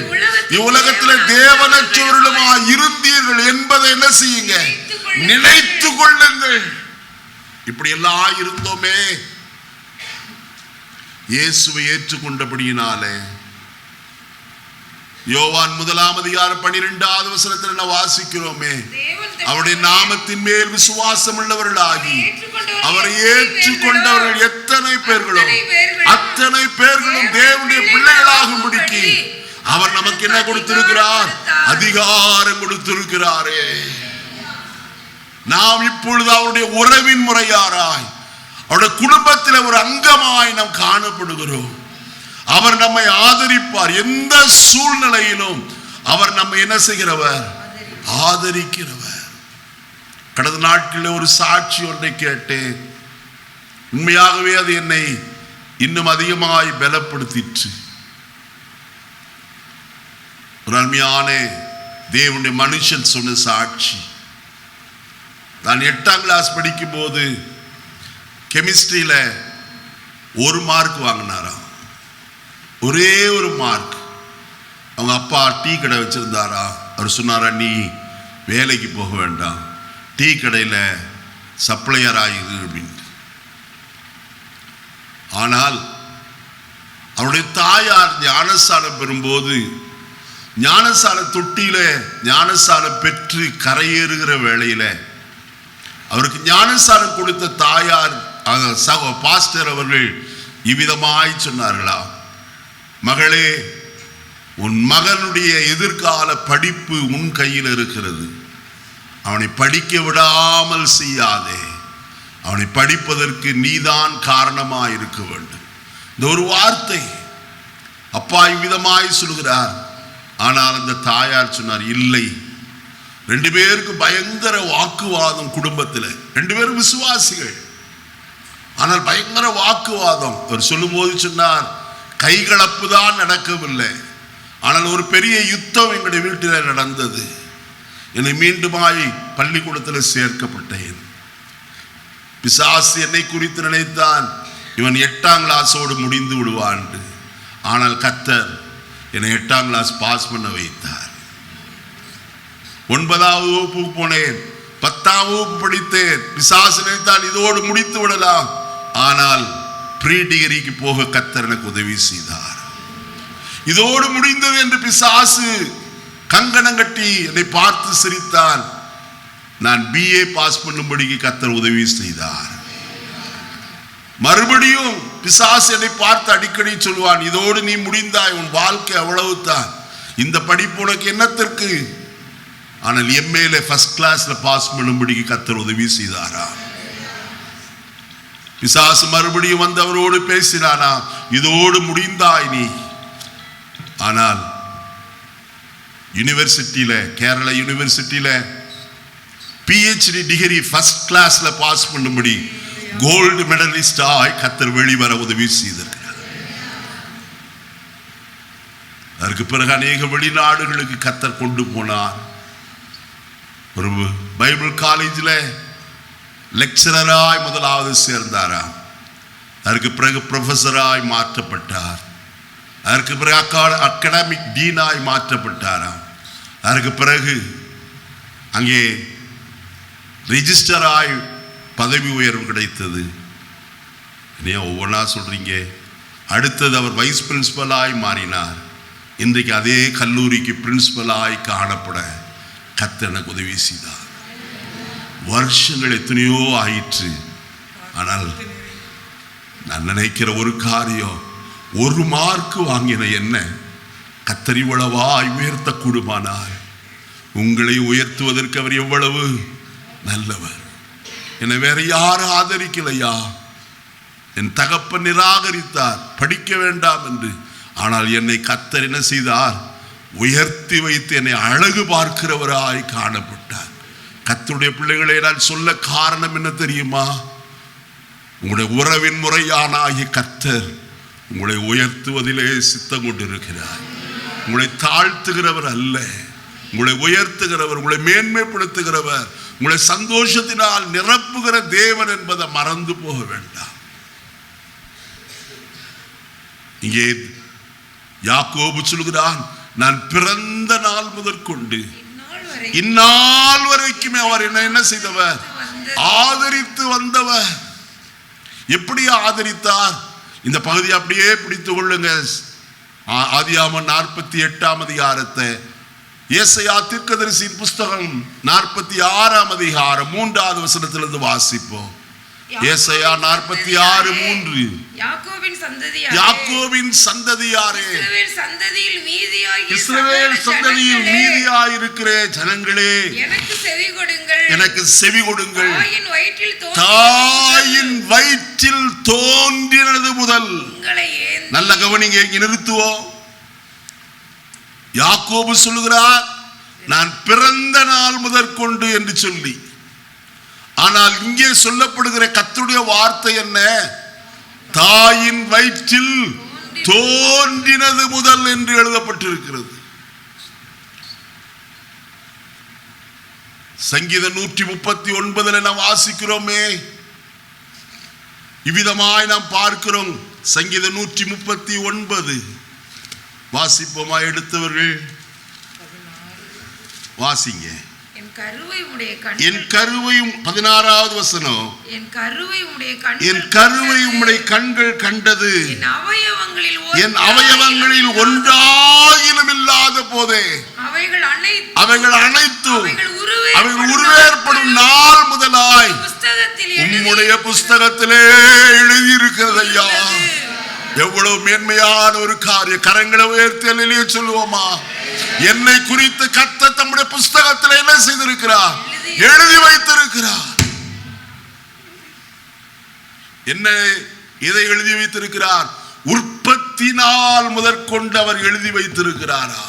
இவ்வுலகத்தில் தேவனற்றவர்களுமாய் இருந்தீர்கள் என்பதை என்ன செய்யுங்க? நினைத்து கொள்ளுங்கள். இப்படி எல்லாம் இருந்தோமே. இயேசுவை ஏற்றுக்கொண்டபடியினாலே யோவான் 1ஆம் அதிகாரம் 12வது வசனத்தில் என்ன வாசிக்கிறோமே, அவருடைய நாமத்தின் மேல் விசுவாசம் உள்ளவர்களாகி அவரை ஏற்றுக்கொண்டவர்கள் எத்தனை பேர்களோ அத்தனை பேர்களும் தேவனுடைய பிள்ளைகளாகும்படிக்கு அவர் நமக்கு என்ன கொடுத்திருக்கிறார்? அதிகாரம் கொடுத்திருக்கிறாரே. நாம் இப்பொழுது அவருடைய உறவின் முறையாராய், அவருடைய குடும்பத்தில் ஒரு அங்கமாய் நாம் காணப்படுகிறோம். அவர் நம்மை ஆதரிப்பார். எந்த சூழ்நிலையிலும் அவர் நம்மை என்ன செய்கிறவர்? ஆதரிக்கிறவர். கடந்த நாட்களில் ஒரு சாட்சி ஒன்றை கேட்டேன். உண்மையாகவே அது என்னை இன்னும் அதிகமாய் பலப்படுத்திற்று. ஒரு அருமையான தேவனுடைய மனுஷன் சொன்ன சாட்சி. நான் 8ஆம் கிளாஸ் படிக்கும் போது கெமிஸ்ட்ரியில 1 மார்க் வாங்கினாராம். ஒரே ஒரு மார்க். அவங்க அப்பா டீ கடை வச்சிருந்தாரா. அவர் சொன்னாரா, நீ வேலைக்கு போக வேண்டாம், டீ கடையில் சப்ளையர் ஆகிது அப்படின்ட்டு. ஆனால் அவருடைய தாயார் ஞானசாரம் பெறும்போது ஞானசார தொட்டியில ஞானசாரம் பெற்று கரையேறுகிற வேளையில அவருக்கு ஞானசாரம் கொடுத்த தாயார் பாஸ்டர் அவர்கள் இவ்விதமாய் சொன்னார்களா, மகளே, உன் மகனுடைய எதிர்கால படிப்பு உன் கையில் இருக்கிறது. அவனை படிக்க விடாமல் செய்யாதே. அவனை படிப்பதற்கு நீதான் காரணமாய் இருக்க வேண்டும். இந்த ஒரு வார்த்தை அப்பா இவ்விதமாய் சொல்கிறார். ஆனால் அந்த தாயார் சொன்னார், இல்லை. 2 பேருக்கு பயங்கர வாக்குவாதம் குடும்பத்தில். 2 பேரும் விசுவாசிகள், ஆனால் பயங்கர வாக்குவாதம். அவர் சொல்லும் போது சொன்னார், கைகலப்பு தான் நடக்கவில்லை, ஆனால் ஒரு பெரிய யுத்தம் எங்களுடைய வீட்டில் நடந்தது. என்னை மீண்டுமாய் பள்ளிக்கூடத்தில் சேர்க்கப்பட்டேன். பிசாசு என்னை குறித்து நினைத்தான், இவன் 8ஆம் கிளாஸோடு முடிந்து விடுவான். ஆனால் கர்த்தர் என்னை 8ஆம் கிளாஸ் பாஸ் பண்ண வைத்தார். 9ஆவது வகுப்புக்கு போனேன், 10ஆம் வகுப்பு படித்தேன். பிசாசு நினைத்தான் இதோடு முடித்து விடலாம், ஆனால் ப்ரீ டிகிரிக்கு போக கர்த்தர் எனக்கு உதவி செய்தார். இதோடு முடிந்தது என்று பிசாசு கங்கணம் கட்டி என்னை பார்த்து சிரித்தான். நான் BA பாஸ் பண்ணும்படிக்கு கர்த்தர் உதவி செய்தார். மறுபடியும் பிசாசு என்னை பார்த்து அடிக்கடி சொல்லுவான், இதோடு நீ முடிந்தாய், உன் வாழ்க்கை அவ்வளவுதான், இந்த படிப்பு உனக்கு என்னத்திற்கு? ஆனால் எம்ஏல ஃபர்ஸ்ட் கிளாஸ்ல பாஸ் பண்ணும்படிக்கு கர்த்தர் உதவி செய்தாரா? பிசாசு மறுபடியும் வந்து அவரோடு பேசினானா, இதோடு முடிந்தாய் நீ. ஆனால் யூனிவர்சிட்டியில, கேரள யூனிவர்சிட்டியில PhD டிகிரி ஃபர்ஸ்ட் கிளாஸ்ல பாஸ் பண்ணும்படி கோல்டு மெடலிஸ்டாய் கர்த்தர் வெளிவர உதவி செய்திருக்கிறார். அதற்கு பிறகு அநேக வெளிநாடுகளுக்கு கர்த்தர் கொண்டு போனார். ஒரு பைபிள் காலேஜில் லெக்சரராய் முதலாவது சேர்ந்தாராம். அதற்கு பிறகு ப்ரொஃபஸராய் மாற்றப்பட்டார். அதற்கு பிறகு அகாடமிக் டீனாய் மாற்றப்பட்டாராம். அதற்கு பிறகு அங்கே ரிஜிஸ்டராய் பதவி உயர்வு கிடைத்தது. ஏன் ஒவ்வொன்றா சொல்றீங்க? அடுத்தது அவர் வைஸ் பிரின்சிபலாய் மாறினார். இன்றைக்கு அதே கல்லூரிக்கு பிரின்சிபலாய் காணப்பட கர்த்தர் எனக்கு உதவி செய்தார். வருஷங்கள் எத்தனையோ ஆயிற்று. ஆனால் நான் நினைக்கிற ஒரு காரியம், ஒரு மார்க் வாங்கின என்ன கர்த்தர் இவ்வளவாய் உயர்த்த கூடுமானார்? உங்களை உயர்த்துவதற்கு அவர் எவ்வளவு நல்லவர். என்னை வேற யாரும் ஆதரிக்கலையா? என் தகப்பன் நிராகரித்தார், படிக்க வேண்டாம் என்று. ஆனால் என்னை கர்த்தர் என்ன செய்தார்? உயர்த்தி வைத்து என்னை அழகு பார்க்கிறவராய் காணப்பட்டார். கர்த்தருடைய பிள்ளைகளை நான் சொல்ல காரணம் என்ன தெரியுமா? உங்களுடைய உறவின் முறையான கர்த்தர் உங்களை உயர்த்துவதிலே சித்தம் கொண்டிருக்கிறார். உங்களை தாழ்த்துகிறவர் அல்ல, உங்களை உயர்த்துகிறவர், உங்களை மேன்மைப்படுத்துகிறவர், உங்களை சந்தோஷத்தினால் நிரப்புகிற தேவன் என்பதை மறந்து போக வேண்டாம். இங்கே யாக்கோபு சொல்கிறான், நான் பிறந்த நாள் முதற்கொண்டு இந்நாள் வரைக்குமே அவர் என்ன செய்தவர்? ஆதரித்து வந்தவர். எப்படி ஆதரித்தார்? இந்த பகுதியை அப்படியே பிடித்துக் கொள்ளுங்க. ஆதியாகமம் 48ஆம் அதிகாரத்தை, ஏசாயா தீர்க்கதரிசியின் புஸ்தகம் 46ஆம் அதிகாரம் 3வது வசனத்திலிருந்து வாசிப்போம். ஏசாயா 46:3. யாக்கோபின் சந்ததியாரே, இஸ்ரவேல் சந்ததியில் மீதியாய் இருக்கிற ஜனங்களே, எனக்கு செவி கொடுங்கள். தாயின் வயிற்றில் தோன்றினது முதல். நல்ல கவனிங்க, இங்க நிறுத்துவோம். யாக்கோபு சொல்லுகிறார், நான் பிறந்த நாள் முதற்கொண்டு என்று சொல்லி. ஆனால் இங்கே சொல்லப்படுகிற கர்த்தருடைய வார்த்தை என்ன? தாயின் வயிற்றில் தோன்றினது முதல் என்று எழுதப்பட்டிருக்கிறது. சங்கீதம் 139 நாம் வாசிக்கிறோமே, இவ்விதமாய் நாம் பார்க்கிறோம். சங்கீதம் 139 வாசிப்போமா? எடுத்தவர்கள் வாசிங்க. என் கருவையும் 16வது வசனம், என் கருவை உம்முடைய கண்கள் கண்டது, என் அவயவங்களில் ஒன்றாயிலும் இல்லாத போதே அவைகள் அனைத்தும் அவைகள் உருவேற்படும் நாள் முதலாய் உம்முடைய புஸ்தகத்திலே எழுதியிருக்கிறது. ஐயா, எவ்வளவு மேன்மையான ஒரு காரியம். கரங்களை உயர்த்தி சொல்லுவோமா? என்னை குறித்து கர்த்தர் தம்முடைய புஸ்தகத்தில் என்ன செய்திருக்கிறார்? எழுதி வைத்திருக்கிறார். என்ன, இதை எழுதி வைத்திருக்கிறார்? உற்பத்தி நாள் முதற்கொண்டு அவர் எழுதி வைத்திருக்கிறாரா?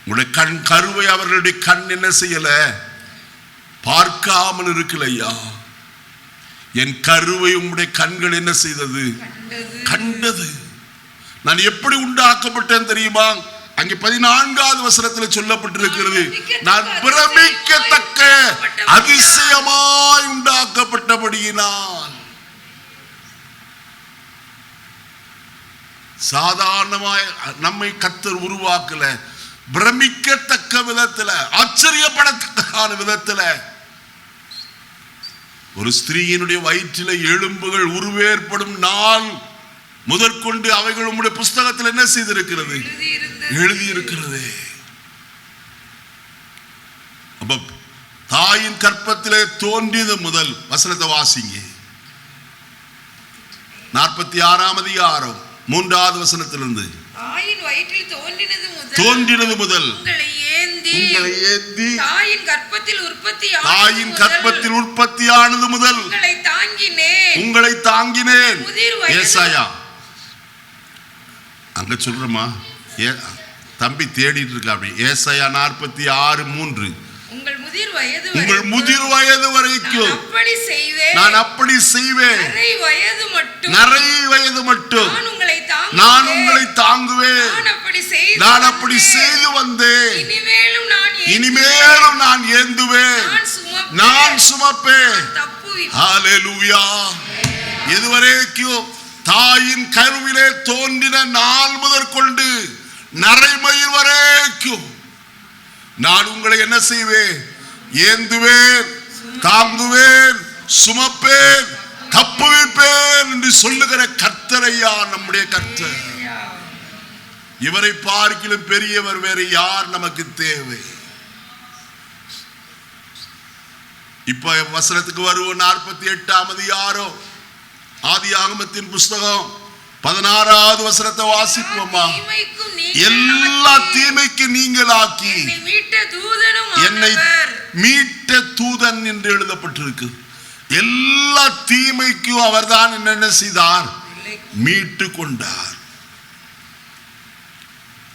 உங்களுடைய கண் கருவை அவர்களுடைய கண் என்ன செய்யல? பார்க்காமல் இருக்கலையா? என் கருவை உம்முடைய கண்கள் என்ன செய்தது? கண்டது. நான் எப்படி உண்டாக்கப்பட்டேன் தெரியுமா? அங்கே 14வது வசனத்தில் சொல்லப்பட்டிருக்கிறது, நான் பிரமிக்கத்தக்க அதிசயமாய் உண்டாக்கப்பட்டபடியினால். சாதாரணமாய் நம்மை கர்த்தர் உருவாக்கல, பிரமிக்கத்தக்க விதத்துல, ஆச்சரியப்படத்தக்க விதத்துல. ஒரு ஸ்திரீயினுடைய வயிற்றில எலும்புகள் உருவேற்படும் நாள் முதற்கொண்டு அவைகள் உம்முடைய புஸ்தகத்தில் என்ன செய்திருக்கிறது? எழுதியிருக்கிறது. அப்ப தாயின் கற்பத்திலே தோன்றியது முதல். வசனத்தை வாசிங்க. 46ஆம் அதிகாரம் 3வது வசனத்திலிருந்து. தாயின் வயிற்றில் தோன்றினது முதல் உங்களை ஏந்தி தாயின் கர்ப்பத்தில் உற்பத்தியானது முதல் உங்களை தாங்கினேன். ஏசாயா அங்க சொல்றமா, தம்பி தேடிட்டு இருக்க. அப்படி ஏசாயா 46:3. உங்கள் முதிர் வயது வரைக்கும் நான் அப்படி செய்வேன். நரை வயது மட்டும் நான் உங்களை தாங்குவேன். நான் அப்படி செய்து வந்தேன். இனிமேலும் நான் ஏந்துவேன். நான் சுமப்பேன். ஹல்லேலூயா. எதுவரைக்கும் தாயின் கருவிலே தோன்றின நாள் முதற்கொண்டு நரைமயிர் வரைக்கும் நான் உங்களை என்ன செய்வேன்? ஏந்துவேன், தாங்குவேன், சுமப்பேன், தப்புவிப்பேன் என்று சொல்லுகிற கர்த்தரையா நம்முடைய கர்த்தர். இவரை பார்க்கிலும் பெரியவர் வேறு யார் நமக்கு தேவை? இப்ப வசனத்துக்கு வருவோம். 48ஆம் அதிகாரம் ஆதியாகமத்தின் புஸ்தகம் 16வது வசனத்தை வாசிப்போமா. எல்லா தீமைக்கு நீங்களாக்கி என்னை மீட்ட தூதன் என்று எழுதப்பட்டிருக்கு. எல்லா தீமைக்கும் அவர்தான் என்ன செய்தார்? மீட்டு கொண்டார்.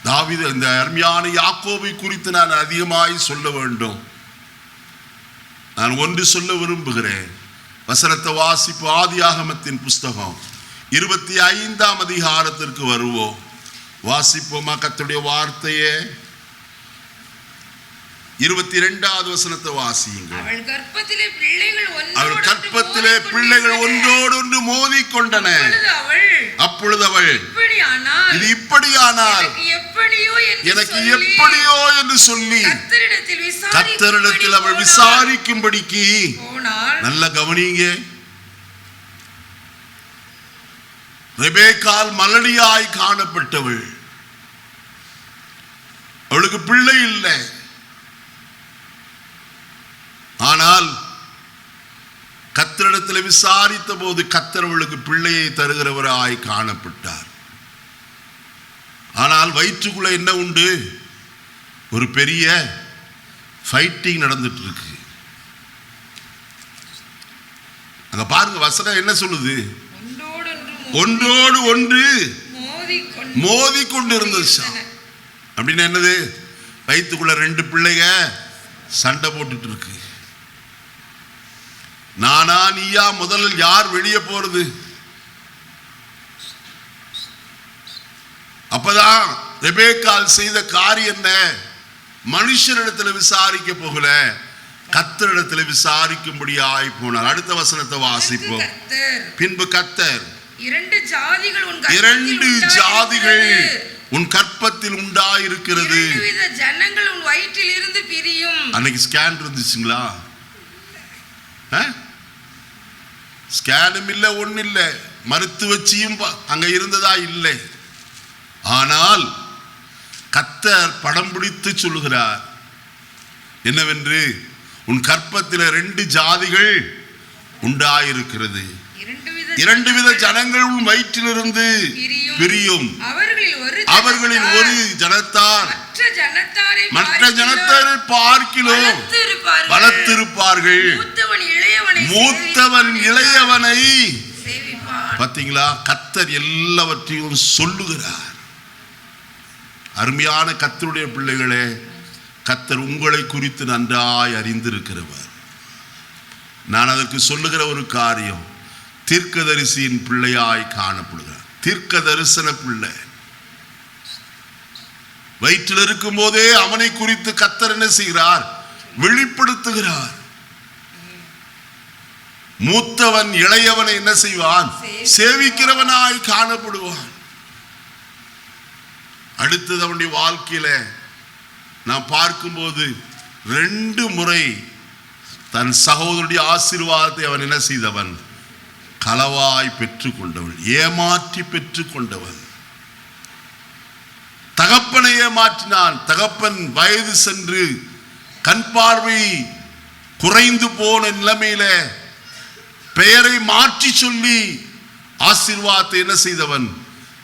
தாவீது, இந்த அருமையான யாக்கோபை குறித்து நான் அதிகமாய் சொல்ல வேண்டும். நான் ஒன்று சொல்ல விரும்புகிறேன். வசனத்தை வாசிப்பு. ஆதியாகமத்தின் புஸ்தகம் 25ஆம் அதிகாரத்திற்கு வருவோம். வாசிப்போமா கர்த்தருடைய வார்த்தையே. 22வது வசனத்தை வாசியுங்கள். அவள் கர்ப்பத்திலே பிள்ளைகள் ஒன்றோடு ஒன்று மோதிக்கொண்டன. அப்பொழுது அவள், இது இப்படியானால் எனக்கு எப்படியோ என்று சொல்லி கர்த்தரிடத்தில் அவள் விசாரிக்கும்படிக்கு. நல்ல கவனிங்க. ரெபேக்காள் மலடியாய் காணப்பட்டவள். அவளுக்கு பிள்ளை இல்லை. ஆனால் கர்த்தரிடத்தில் விசாரித்த போது கர்த்தர் அவளுக்கு பிள்ளையை தருகிறவராய் காணப்பட்டார். ஆனால் வயிற்றுக்குள்ள என்ன உண்டு? ஒரு பெரிய ஃபைட்டிங் நடந்துட்டு இருக்கு. அங்க பாருங்க, வசனம் என்ன சொல்லுது? ஒன்றோடு ஒன்று மோதி கொண்டு இருந்துச்சு. அப்படின்னு என்னது? வயிற்றுக்குள்ள 2 பிள்ளைங்க சண்டை போட்டுட்டு இருக்கு. நானா நீயா? முதல்ல யார் வெளியே போறது? அப்பதான் ரெபேக்காள் செய்த காரியம் என்ன? மனுஷனிடத்தில் விசாரிக்க போகல, கர்த்தரிடத்தில் விசாரிக்கும்படி ஆய் போனார். அடுத்த வசனத்தை வாசிப்போம். பின்பு கர்த்தர், 2 ஜாதிகள் உன் கற்பத்தில் உண்டாயிருக்கிறது. 2 வித ஜனங்கள் உன் வயிற்றில் இருந்து பிரியும். அன்னைக்கு ஸ்கேன் இருந்துச்சுங்களா? ஸ்கேனும் இல்லை, ஒன்னும் இல்லை. மருத்துவச்சியும் அங்க இருந்ததா? இல்லை. ஆனால் கர்த்தர் படம் பிடித்து சொல்லுகிறார் என்னவென்று, உன் கற்பத்தில் 2 ஜாதிகள் உண்டாயிருக்கிறது. 2 வித ஜனங்கள் உன் வயிற்றிலிருந்து பிரியும். அவர்களில் ஒரு ஜனத்தார் மற்ற ஜனத்தாரை பார்க்கிலும் பலத்திருப்பார்கள். மூத்தவன் இளையவனை. பார்த்தீங்களா? கர்த்தர் எல்லாவற்றையும் சொல்லுகிறார். அருமையான கர்த்தருடைய பிள்ளைகளே, கர்த்தர் உங்களை குறித்து நன்றாய் அறிந்திருக்கிறவர். நான் அதற்கு சொல்லுகிற ஒரு காரியம், தீர்க்கதரிசியின் பிள்ளையாய் காணப்படுகிறார். தீர்க்க தரிசன பிள்ளை. வயிற்றில் இருக்கும் போதே அவனை குறித்து கர்த்தர் என்ன செய்கிறார்? வெளிப்படுத்துகிறார். மூத்தவன் இளையவனை என்ன செய்வான்? சேவிக்கிறவனாய் காணப்படுவான். அடுத்தது அவனுடைய வாழ்க்கையில நான் பார்க்கும்போது 2 முறை தன் சகோதரனுடைய ஆசீர்வாதத்தை அவன் என்ன செய்தவன்? களவாய் பெற்றுக் கொண்டவன், ஏமாற்றி பெற்றுக் கொண்டவன். தகப்பனை ஏமாற்றினான். தகப்பன் வயது சென்று கண் பார்வை குறைந்து போன நிலைமையில பெயரை மாற்றி சொல்லி ஆசீர்வாதத்தை என்ன செய்தவன்?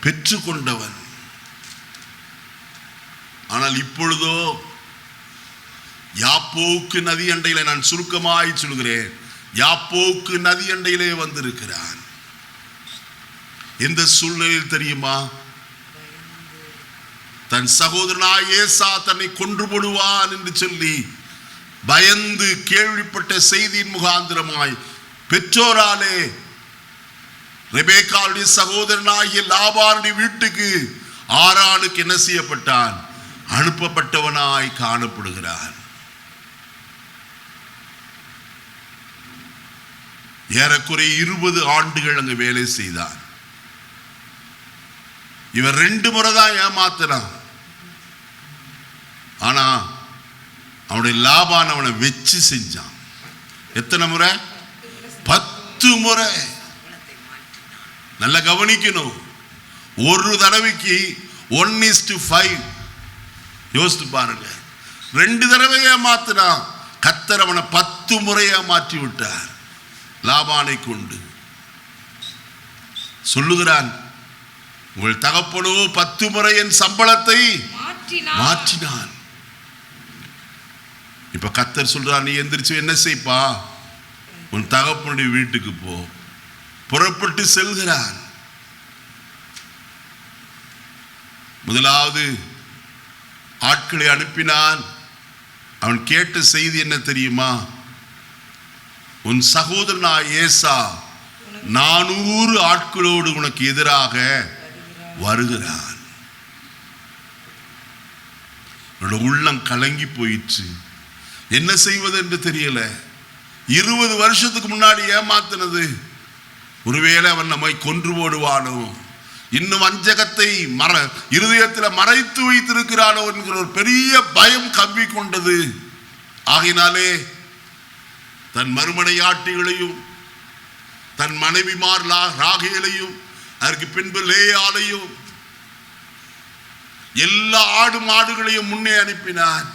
பெற்றுக்கொண்டவன். ஆனால் இப்பொழுதோ யாப்போக்கு நதி அண்டையிலே, நான் சுருக்கமாய் சொல்கிறேன், யாப்போக்கு நதி அண்டையிலே வந்திருக்கிறான். எந்த சூழ்நிலையில் தெரியுமா? தன் சகோதரனாய் ஏசா தன்னை கொன்று போடுவான் என்று சொல்லி பயந்து கேள்விப்பட்ட செய்தியின் முகாந்திரமாய் பெற்றோராலே ரெபேக்காளுடைய சகோதரனாகிய லாபானுடைய வீட்டுக்கு ஆரானுக்கு என்ன செய்யப்பட்டான்? அனுப்பப்பட்டவனாய் காணப்படுகிறான். ஏறக்குறைய 20 ஆண்டுகள் அங்கு வேலை செய்தான். இவன் 2 முறை தான் ஏமாத்தினான். ஆனா அவனுடைய லாபான் அவனை வச்சு செஞ்சான். எத்தனை முறை? 10 முறை. நல்லா கவனிக்கணும். ஒரு தடவைக்கு 1:5. யோசித்து பாருங்க. 2 தடவை ஏமாத்தினா கர்த்தர் அவனை 10 முறை ஏமாற்றி விட்டார். லாபானை கொண்டு சொல்லுகிறான், உங்கள் தகப்பனோ 10 முறை என் சம்பளத்தை மாற்றினான். இப்ப கர்த்தர் சொல்றான், நீ எந்திரிச்சு என்ன செய்ப்பா? உன் தகப்பனுடைய வீட்டுக்கு போ. புறப்பட்டு செல்கிறான். முதலாவது ஆட்களை அனுப்பினான். அவன் கேட்ட செய்தி என்ன தெரியுமா? உன் சகோதரனாய் ஏசா 400 ஆட்களோடு உனக்கு எதிராக வருகிறான். உள்ளம் கலங்கி போயிற்று. என்ன செய்வது என்று தெரியல. 20 வருஷத்துக்கு முன்னாடி ஏமாத்தினது, ஒருவேளை அவன் நம்மை கொன்று போடுவானோ, இன்னும் வஞ்சகத்தை இருதயத்தில் மறைத்து வைத்திருக்கிறானோ என்கிற ஒரு பெரிய பயம் கவ்வி கொண்டது. ஆகினாலே தன் மறுமனையாட்டிகளையும் தன் மனைவிமார் ராகேலையும் அதற்கு பின்பு லேயாலையும் எல்லா ஆடு மாடுகளையும் முன்னே அனுப்பினான்.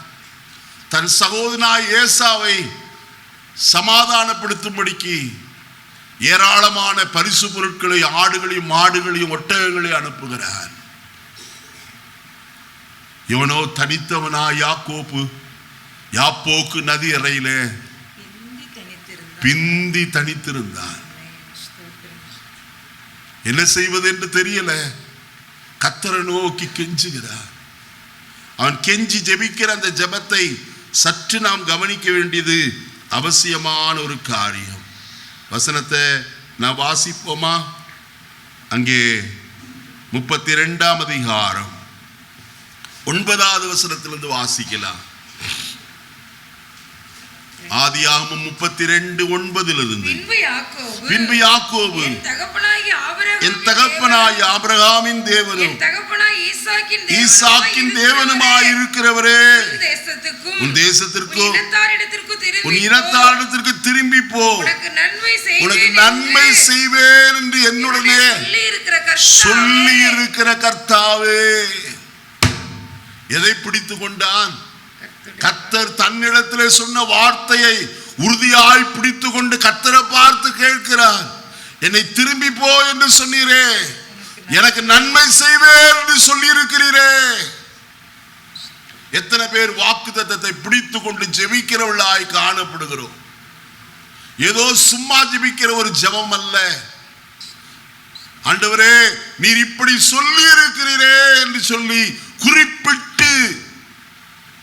தன் சகோதரனாய் ஏசாவை சமாதானப்படுத்தும்படிக்கு ஏராளமான பரிசு பொருட்களை, ஆடுகளையும் மாடுகளையும் ஒட்டகங்களையும் அனுப்புகிறான். இவனோ தனித்தவனா யாப்போக்கு நதி அறையிலே பிந்தி தனித்திருந்தான். என்ன செய்வது என்று தெரியல. கர்த்தரை நோக்கி கெஞ்சுகிறார். அவன் கெஞ்சி ஜெபிக்கிற அந்த ஜெபத்தை சற்று நாம் கவனிக்க வேண்டியது அவசியமான ஒரு காரியம். வசனத்தை நான் வாசிப்போமா? அங்கே 32ஆம் அதிகாரம் 9வது வசனத்திலிருந்து வாசிக்கலாம். ஆதியாகமம் 32:9 பின்பு யாக்கோபு என் தகப்பனாகிய ஆபிரகாமின் தேவனும் ஈசாக்கின் தேவனுமாய் இருக்கிறவரே, உன் தேசத்திற்கும் உன் இனத்தாரிடத்திற்கு திரும்பி போ, உனக்கு நன்மை செய்வேன் என்று என்னுடனே சொல்லி இருக்கிற கர்த்தாவே. எதை பிடித்து கொண்டான்? கர்த்தர் தன்னிடத்திலே சொன்ன வார்த்தையை உறுதியாய் பிடித்து கொண்டு கர்த்தரை பார்த்து கேட்கிறான். என்னை திரும்பி போ என்று சொன்னீரே, எனக்கு நன்மை செய்வேன் என்று சொல்லி இருக்கிறீரே. எத்தனை பேர் வாக்குத்தத்தத்தை பிடித்து கொண்டு ஜெபிக்கிறவர்களாய் காணப்படுகிறோம். ஏதோ சும்மா ஜெபிக்கிற ஒரு ஜெபம் அல்ல. ஆண்டவரே நீர் இப்படி சொல்லி இருக்கிறீரே என்று சொல்லி குறிப்பிட்டு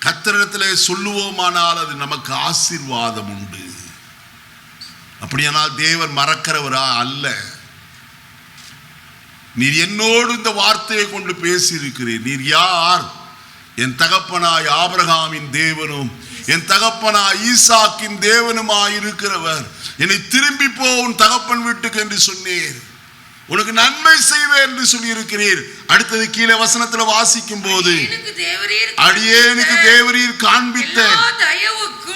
கர்த்தரிடத்திலே சொல்லுவோமானால் அது நமக்கு ஆசீர்வாதம் உண்டு. அப்படியானால் தேவன் மறக்கிறவரா அல்ல. நீர் என்னோடு இந்த வார்த்தையை கொண்டு பேசி இருக்கிறீர். நீர் யார்? என் தகப்பனாய் ஆபிரகாமின் தேவனும் என் தகப்பனாய் ஈசாக்கின் தேவனுமாய் இருக்கிறவர். என்னை திரும்பி போ உன் தகப்பன் வீட்டுக்கு என்று சொன்னீர். உனக்கு நன்மை செய்வேன் என்று சொல்லி இருக்கிறீர். அடுத்தது கீழே வசனத்துல வாசிக்கும் போது, அடியேனுக்கு தேவரீர் காண்பித்த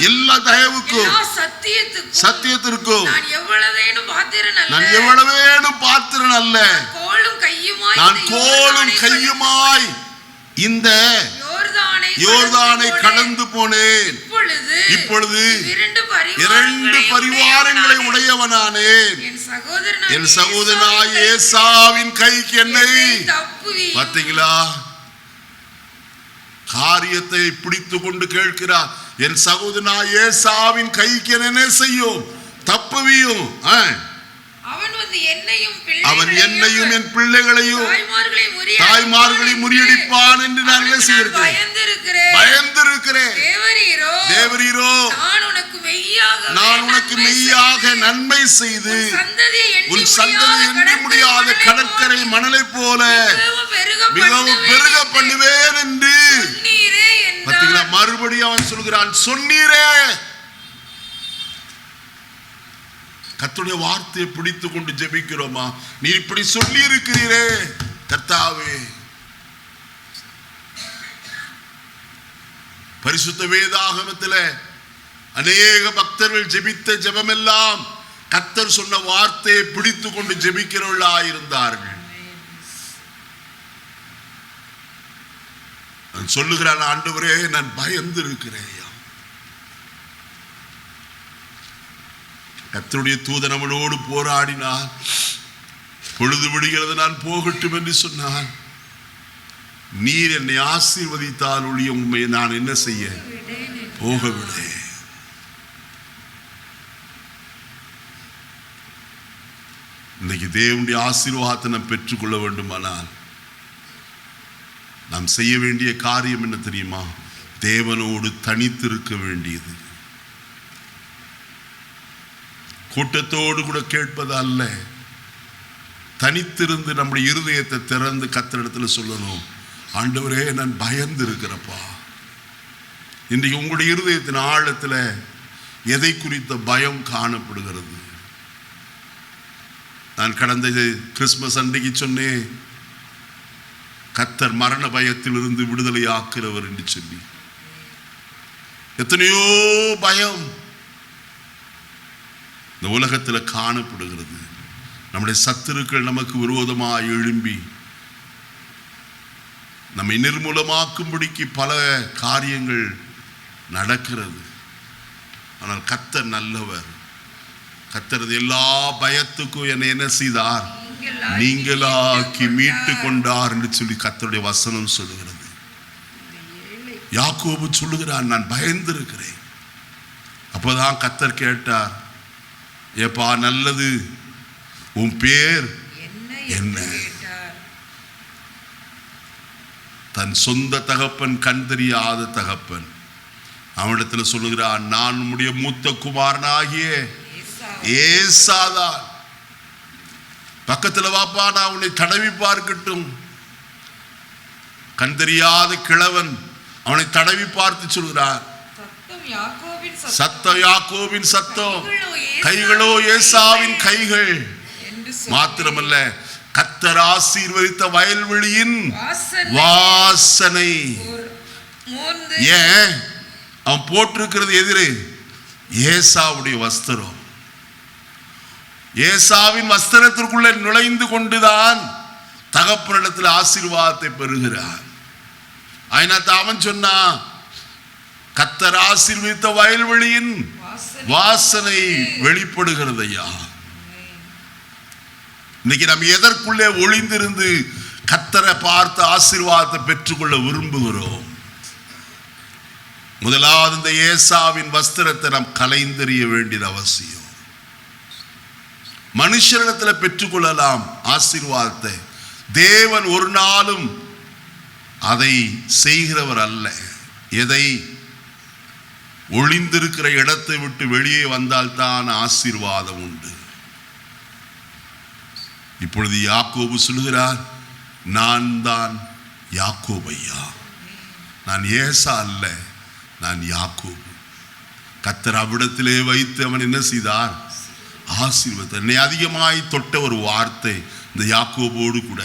எல்லா தயவுக்கும் சத்தியத்திற்கும் நான் எவ்வளவேனும் பாத்திரன் அல்ல. நான் கோலும் கையுமாய் இந்த யோர்தானை கடந்து போனேன். இப்பொழுது இரண்டு பரிவாரங்களை உடையவனானேன். என் சகோதரனாய் ஏசாவின் கைக்கு என்னை பார்த்தீங்களா? காரியத்தை பிடித்து கொண்டு கேட்கிறார். என் சகோதரனாய் ஏசாவின் கைக்கு என்ன செய்யும்? தப்புவியும். அவன் என்னையும் என் பிள்ளைகளையும் தாய்மார்களை முறியடிப்பான் என்று நான் பயந்திருக்கிறேன். தேவரீரோ, நான் உனக்கு மெய்யாக நன்மை செய்து உன் சந்ததி எண்ண முடியாத கடற்கரை மணலை போல மிகவும் பெருக பண்ணுவேன் என்று பார்த்தீங்களா? மறுபடியும் அவன் சொல்கிறான், சொன்னீரே. கர்த்தருடைய வார்த்தையை பிடித்து கொண்டு ஜெபிக்கிறோமா? நீ இப்படி சொல்லி இருக்கிறீரே கர்த்தாவே. பரிசுத்த வேதாகமத்தில் அநேக பக்தர்கள் ஜெபித்த ஜெபமெல்லாம் கர்த்தர் சொன்ன வார்த்தையை பிடித்து கொண்டு ஜெபிக்கிறவர்களாயிருந்தார்கள். சொல்லுகிறான், ஆண்டவரே நான் பயந்து இருக்கிறேன். கர்த்தருடைய தூதன் அவனோடு போராடினார். பொழுது விடுகிறது, நான் போகட்டும் என்று சொன்னான். நீர் என்னை ஆசீர்வதித்தால் ஒழிய உண்மையை நான் என்ன செய்ய போகவில்லை. இன்னைக்கு தேவனுடைய ஆசீர்வாதத்தை நாம் பெற்றுக்கொள்ள வேண்டுமானால் நாம் செய்ய வேண்டிய காரியம் என்ன தெரியுமா? தேவனோடு தனித்திருக்க வேண்டியது. கூட்டத்தோடு கூட கேட்பது அல்ல. தனித்திருந்து நம்முடைய இருதயத்தை திறந்து கர்த்தரிடத்தில் சொல்லணும், ஆண்டவரே நான் பயந்து இருக்கிறப்பா. இன்றைக்கு உங்களுடைய இருதயத்தின் ஆழத்தில் எதை குறித்த பயம் காணப்படுகிறது? நான் கடந்த கிறிஸ்துமஸ் அன்றைக்கு சொன்னேன், கர்த்தர் மரண பயத்திலிருந்து விடுதலை ஆக்கிறவர் என்று சொல்லி. எத்தனையோ பயம் இந்த உலகத்தில் காணப்படுகிறது. நம்முடைய சத்துருக்கள் நமக்கு விரோதமாக எழும்பி நம்மை நிர்மூலமாக்கும்படிக்கு பல காரியங்கள் நடக்கிறது. ஆனால் கர்த்தர் நல்லவர். கர்த்தர் எல்லா பயத்துக்கும் என்னை என்ன செய்தார்? நீங்களாக்கி மீட்டு கொண்டார் என்று சொல்லி கர்த்தருடைய வசனம் சொல்லுகிறது. யாக்கோபு சொல்லுகிறான், நான் பயந்திருக்கிறேன். அப்போதான் கர்த்தர் கேட்டார், ஏப்பா நல்லது, உன் பேர் என்ன? தன் சொந்த தகப்பன், கண் தெரியாத தகப்பன் அவனிடத்தில் சொல்லுகிறான், நான் உம்முடைய மூத்த குமாரனாகிய ஏசாதான். பக்கத்தில் வாப்பா, நான் உன்னை தடவி பார்க்கட்டும். கண் தெரியாத கிழவன் அவனை தடவி பார்த்து சொல்கிறார், சத்தம் யாக்கோபின் சத்தம், கைகளோ ஏசாவின் கைகள். மாத்திரமல்ல, கர்த்தர் ஆசீர்வதித்த வயல்வெளியின் வாசனை. ஏன் அவன் போட்டிருக்கிறது எதிரே? ஏசாவுடைய வஸ்திரம். ஏசாவின் வஸ்திரத்திற்குள்ளே நுழைந்து கொண்டுதான் தகப்பனிடத்தில் ஆசீர்வாதத்தை பெறுகிறார். அதனால அவன் சொன்னா, கர்த்தர் ஆசீர்வதித்த வயல்வெளியின் வாசனை வெளிப்படுகிறது. ஐயா, இன்னைக்கு நம்ம எதற்குள்ளே ஒளிந்திருந்து கர்த்தரை பார்த்து ஆசீர்வாதத்தை பெற்றுக்கொள்ள விரும்புகிறோம்? முதலாவது இந்த ஏசாவின் வஸ்திரத்தை நாம் கலைந்தெறிய வேண்டியது அவசியம். மனுஷரிடத்தில் பெற்றுக்கொள்ளலாம் ஆசீர்வாதத்தை. தேவன் ஒரு நாளும் அதை செய்கிறவர் அல்ல. எதை? ஒளிந்திருக்கிற இடத்தை விட்டு வெளியே வந்தால்தான் ஆசீர்வாதம் உண்டு. இப்பொழுது யாக்கோபு சொல்லுகிறார், நான் தான் யாக்கோபு ஐயா, நான் ஏசா அல்ல, நான் யாக்கோபு. கர்த்தர் அவ்விடத்திலே வைத்து அவன் என்ன செய்தார்? ஆசீர்வாதம். என்னை அதிகமாய் தொட்ட ஒரு வார்த்தை இந்த யாக்கோபோடு கூட.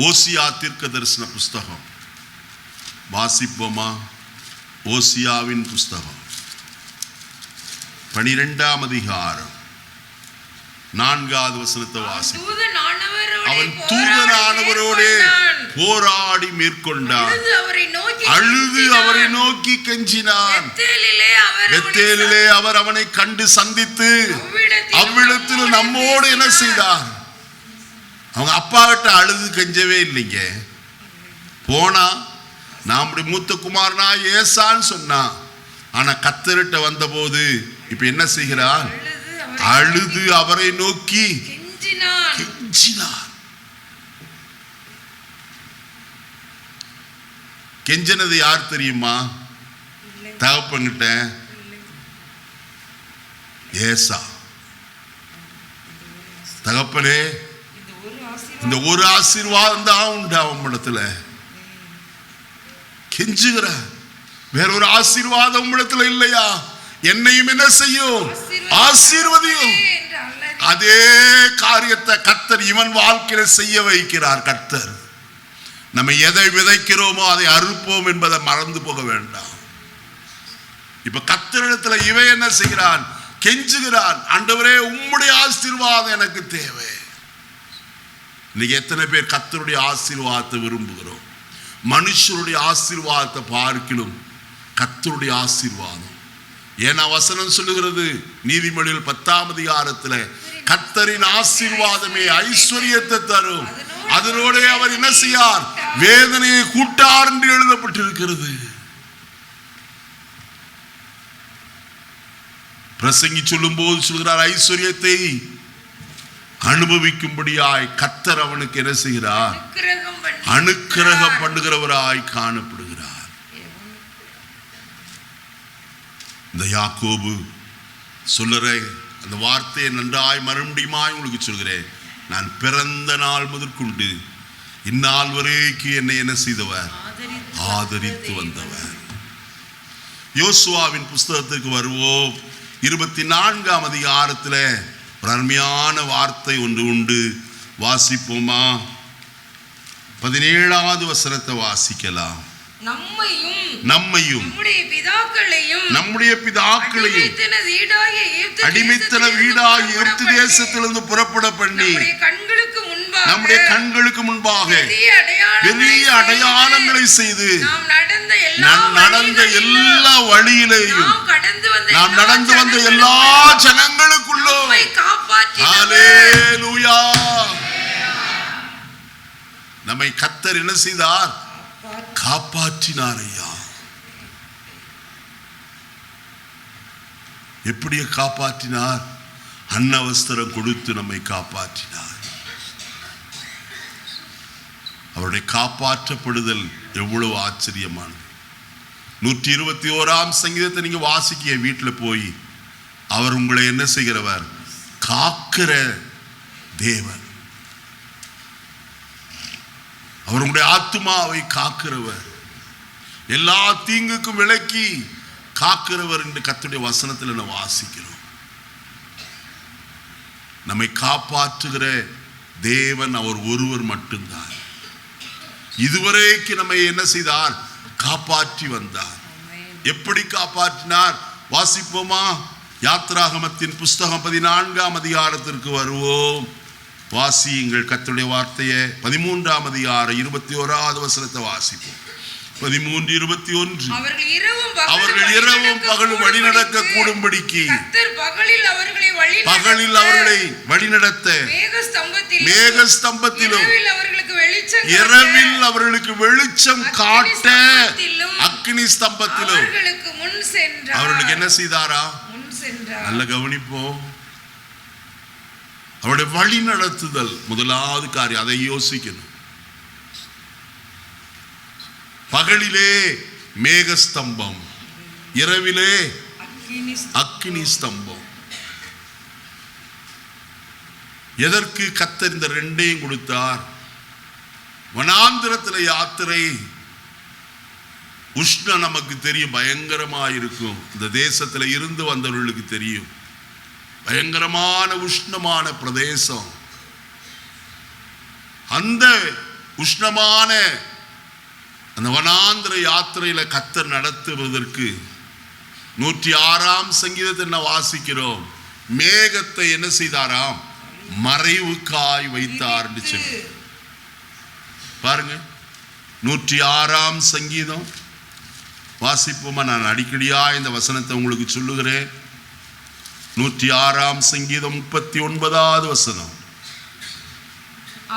ஓசியா தீர்க்க தரிசன புஸ்தகம் வாசிப்போமா? ஓசியாவின் புஸ்தகம் 12ஆம் அதிகாரம் 4வது வசனத்தை வாசி. அவன் தூதனானவரோடு போராடி மேற்கொண்டான். அழுது அவரை நோக்கி கெஞ்சினான். பெத்தேலிலே அவர் அவனை கண்டு சந்தித்து அவ்விடத்தில் நம்மோடு என்ன செய்தார்? அவங்க அப்பா கிட்ட அழுது கெஞ்சவே இல்லைங்க. போனா நம்முடைய மூத்த குமாரனா ஏசான்னு சொன்னான். ஆனா கர்த்தர்கிட்ட வந்த போது இப்ப என்ன செய்கிறான்? அழுது அவரை நோக்கி கெஞ்சினான். கெஞ்சினது யார் தெரியுமா? தகப்பன்கிட்ட ஏசா. தகப்பனே, இந்த ஒரு ஆசீர்வாதம் தான் உண்டு அவன் இடத்துல. கெஞ்சுகிற வேற ஒரு ஆசீர்வாதம் இடத்துல இல்லையா? என்னையும் என்ன செய்யும்? ஆசீர்வதியும். அதே காரியத்தை கர்த்தர் இவன் வாழ்க்கையில செய்ய வைக்கிறார். கர்த்தர் நம்ம எதை விதைக்கிறோமோ அதை அறுப்போம் என்பதை மறந்து போக வேண்டாம். இப்ப கர்த்தரிடத்துல இவன் என்ன செய்கிறான்? கெஞ்சுகிறான். ஆண்டவரே, உம்முடைய ஆசீர்வாதம் எனக்கு தேவை. இன்னைக்கு எத்தனை பேர் கர்த்தருடைய ஆசீர்வாதத்தை விரும்புகிறோம்? மனுஷருடைய ஆசீர்வாதத்தை பார்க்கிலும் கர்த்தருடைய ஆசீர்வாதம். ஏன்னா வசனம் சொல்லுகிறது நீதிமொழிகள் 10ஆம் அதிகாரத்தில், கர்த்தரின் ஆசீர்வாதமே ஐஸ்வர்யத்தை தரும், அதனோட அவர் என்ன செய்யார்? வேதனையை கூட்டார் என்று எழுதப்பட்டிருக்கிறது. பிரசங்கி சொல்லும் போது சொல்கிறார், ஐஸ்வர்யத்தை அனுபவிக்கும்படியாய் கர்த்தர் அவனுக்கு என்ன செய்கிறார்? அனுக்கிரகம் பண்ணுகிறவராய் காணப்படுகிறார். இந்த யாக்கோபு சொல்லுற அந்த வார்த்தையை நன்றாய் மறுபடியுமாய் உங்களுக்கு சொல்கிறேன். நான் பிறந்த நாள் முதற்கொண்டு இந்நாள் வரைக்கும் என்னை என்ன செய்தவர்? ஆதரித்து வந்தவர். யோசுவாவின் புஸ்தகத்துக்கு வருவோம். 24ஆம் அதிகாரத்தில் ஒரு அருமையான வார்த்தை ஒன்று உண்டு. வாசிப்போமா? 17வது வசனத்தை வாசிக்கலாம். நம்மையும் நம்முடைய பிதாக்களையும் அடிமைத்தன வீடாகிய எகிப்து தேசத்திலிருந்து புறப்பட பண்ணி நம்முடைய கண்களுக்கு முன்பாக பெரிய அடையாளங்களை செய்து நாம் நடந்த எல்லா வழியிலேயும் நாம் நடந்து வந்த எல்லா ஜனங்களுக்குள்ளும் ஹல்லேலூயா நம்மை கர்த்தர் என்ன செய்தார்? காப்பாற்றினார். ஐயா, எப்படி காப்பாற்றினார்? அன்னவஸ்திரம் கொடுத்து நம்மை காப்பாற்றினார். அவருடைய காப்பாற்றப்படுதல் எவ்வளவு ஆச்சரியமானது. 121ஆம் சங்கீதத்தை நீங்க வாசிக்க வீட்டில் போய், அவர் உங்களை என்ன செய்கிறவர்? காக்கிற தேவன். அவர் உங்களுடைய ஆத்துமாவை காக்கிறவர், எல்லா தீங்குக்கும் விலக்கி காக்கிறவர் என்று கர்த்தருடைய வசனத்தில் நம்ம வாசிக்கிறோம். நம்மை காப்பாற்றுகிற தேவன் அவர் ஒருவர் மட்டும்தான். இதுவரைக்கு நம்மை என்ன செய்தார்? காப்பாற்றி வந்தார். எப்படி காப்பாற்றினார்? வாசிப்போமா? யாத்ராகமத்தின் புஸ்தகம் 14ஆம் அதிகாரத்திற்கு வருவோம். வாசியுங்கள் கர்த்தருடைய வார்த்தையை. 13ஆம் அதிகாரம் 21வது வசனத்தை வாசிப்போம். 13:21. அவர்கள் இரவும் பகலும் வழி நடக்க கூடும்படிக்கு பகலில் அவர்களை வழிநடத்த மேகஸ்தம்பத்திலும் இரவில் அவர்களுக்கு வெளிச்சம் காட்ட அக்கினி ஸ்தம்பத்திலும் அவர்களுக்கு என்ன செய்தாரா? நல்ல கவனிப்போம். அவருடைய வழி நடத்துதல் முதலாவது காரியம். அதை யோசிக்கணும். பகலிலே மேகஸ்தம்பம், இரவிலே அக்கினி ஸ்தம்பம். எதற்கு கர்த்தர் இந்த ரெண்டையும் கொடுத்தார்? வனாந்திரத்தில் யாத்திரை உஷ்ணம் நமக்கு தெரியும், பயங்கரமாயிருக்கும். இந்த தேசத்தில் இருந்து வந்தவர்களுக்கு தெரியும், பயங்கரமான உஷ்ணமான பிரதேசம். அந்த உஷ்ணமான அந்த வனாந்திர யாத்திரையில கர்த்தர் நடத்துவதற்கு 106ஆம் சங்கீதத்தை என்ன வாசிக்கிறோம்? மேகத்தை என்ன செய்தாராம்? மறைவுக்காய் வைத்தார் சொல்லி பாருங்க. 106 சங்கீதம் வாசிப்போமா? நான் அடிக்கடியா இந்த வசனத்தை உங்களுக்கு சொல்லுகிறேன். 106 சங்கீதம் 39வது வசனம்.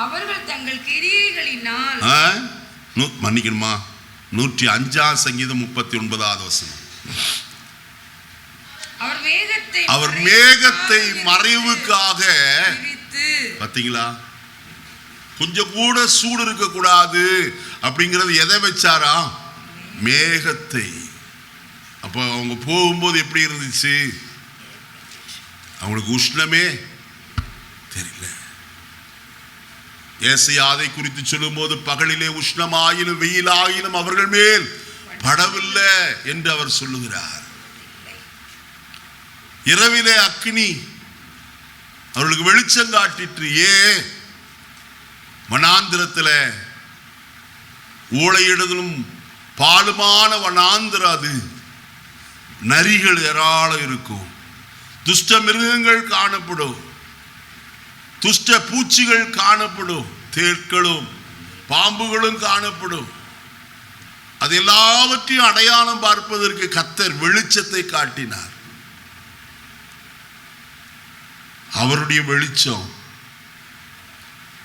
அவர்கள் தங்கள் கிரியைகளினால் மன்னிக்கணுமா, 105 சங்கீதம் 39வது வசனம். அவர் மேகத்தை மறைவுக்காக, பாத்தீங்களா, கொஞ்சம் கூட சூடு இருக்க கூடாது அப்படிங்கிறது எதை வச்சாரா? மேகத்தை. அப்ப அவங்க போகும்போது எப்படி இருந்துச்சு? அவங்களுக்கு உஷ்ணமே தெரியல. ஏசாயா அதை குறித்து சொல்லும் போது, பகலிலே உஷ்ணமாயினும் வெயிலாயினும் அவர்கள் மேல் படவில்லை என்று அவர் சொல்லுகிறார். இரவிலே அக்கினி அவர்களுக்கு வெளிச்சம் காட்டிற்று. வனாந்திரத்தில் ஊளையிடுதலும் பாலுமான வனாந்திரம் அது. நரிகள் ஏராளம் இருக்கும், துஷ்ட மிருகங்கள் காணப்படும், துஷ்ட பூச்சிகள் காணப்படும், தேட்களும் பாம்புகளும் காணப்படும். அது எல்லாவற்றையும் அடையாளம் பார்ப்பதற்கு கர்த்தர் வெளிச்சத்தை காட்டினார். அவருடைய வெளிச்சம்,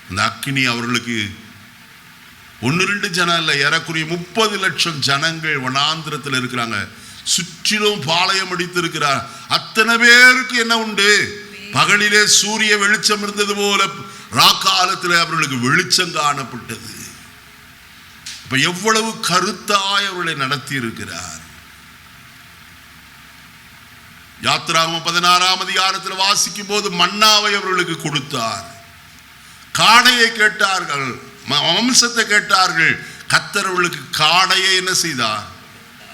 அந்த அக்கினி அவர்களுக்கு 1-2 ஜனம் இல்லை, ஏறக்குறைய 30 லட்சம் ஜனங்கள் வனாந்திரத்தில் இருக்கிறாங்க. சுற்றிலும் பாளையம் அடித்து இருக்கிறார். அத்தனை பேருக்கு என்ன உண்டு? பகலிலே சூரிய வெளிச்சம் இருந்தது போல ராக்காலத்தில் அவர்களுக்கு வெளிச்சம் காணப்பட்டது. இப்ப எவ்வளவு கருத்தாய் அவர்களை நடத்தி இருக்கிறார். யாத்திராகமம் 16ஆம் அதிகாரத்தில் வாசிக்கும் போது மன்னாவை அவர்களுக்கு கொடுத்தார். காடையை கேட்டார்கள், மாம்சத்தை கேட்டார்கள். கர்த்தர் அவர்களுக்கு காடையை என்ன செய்தார்?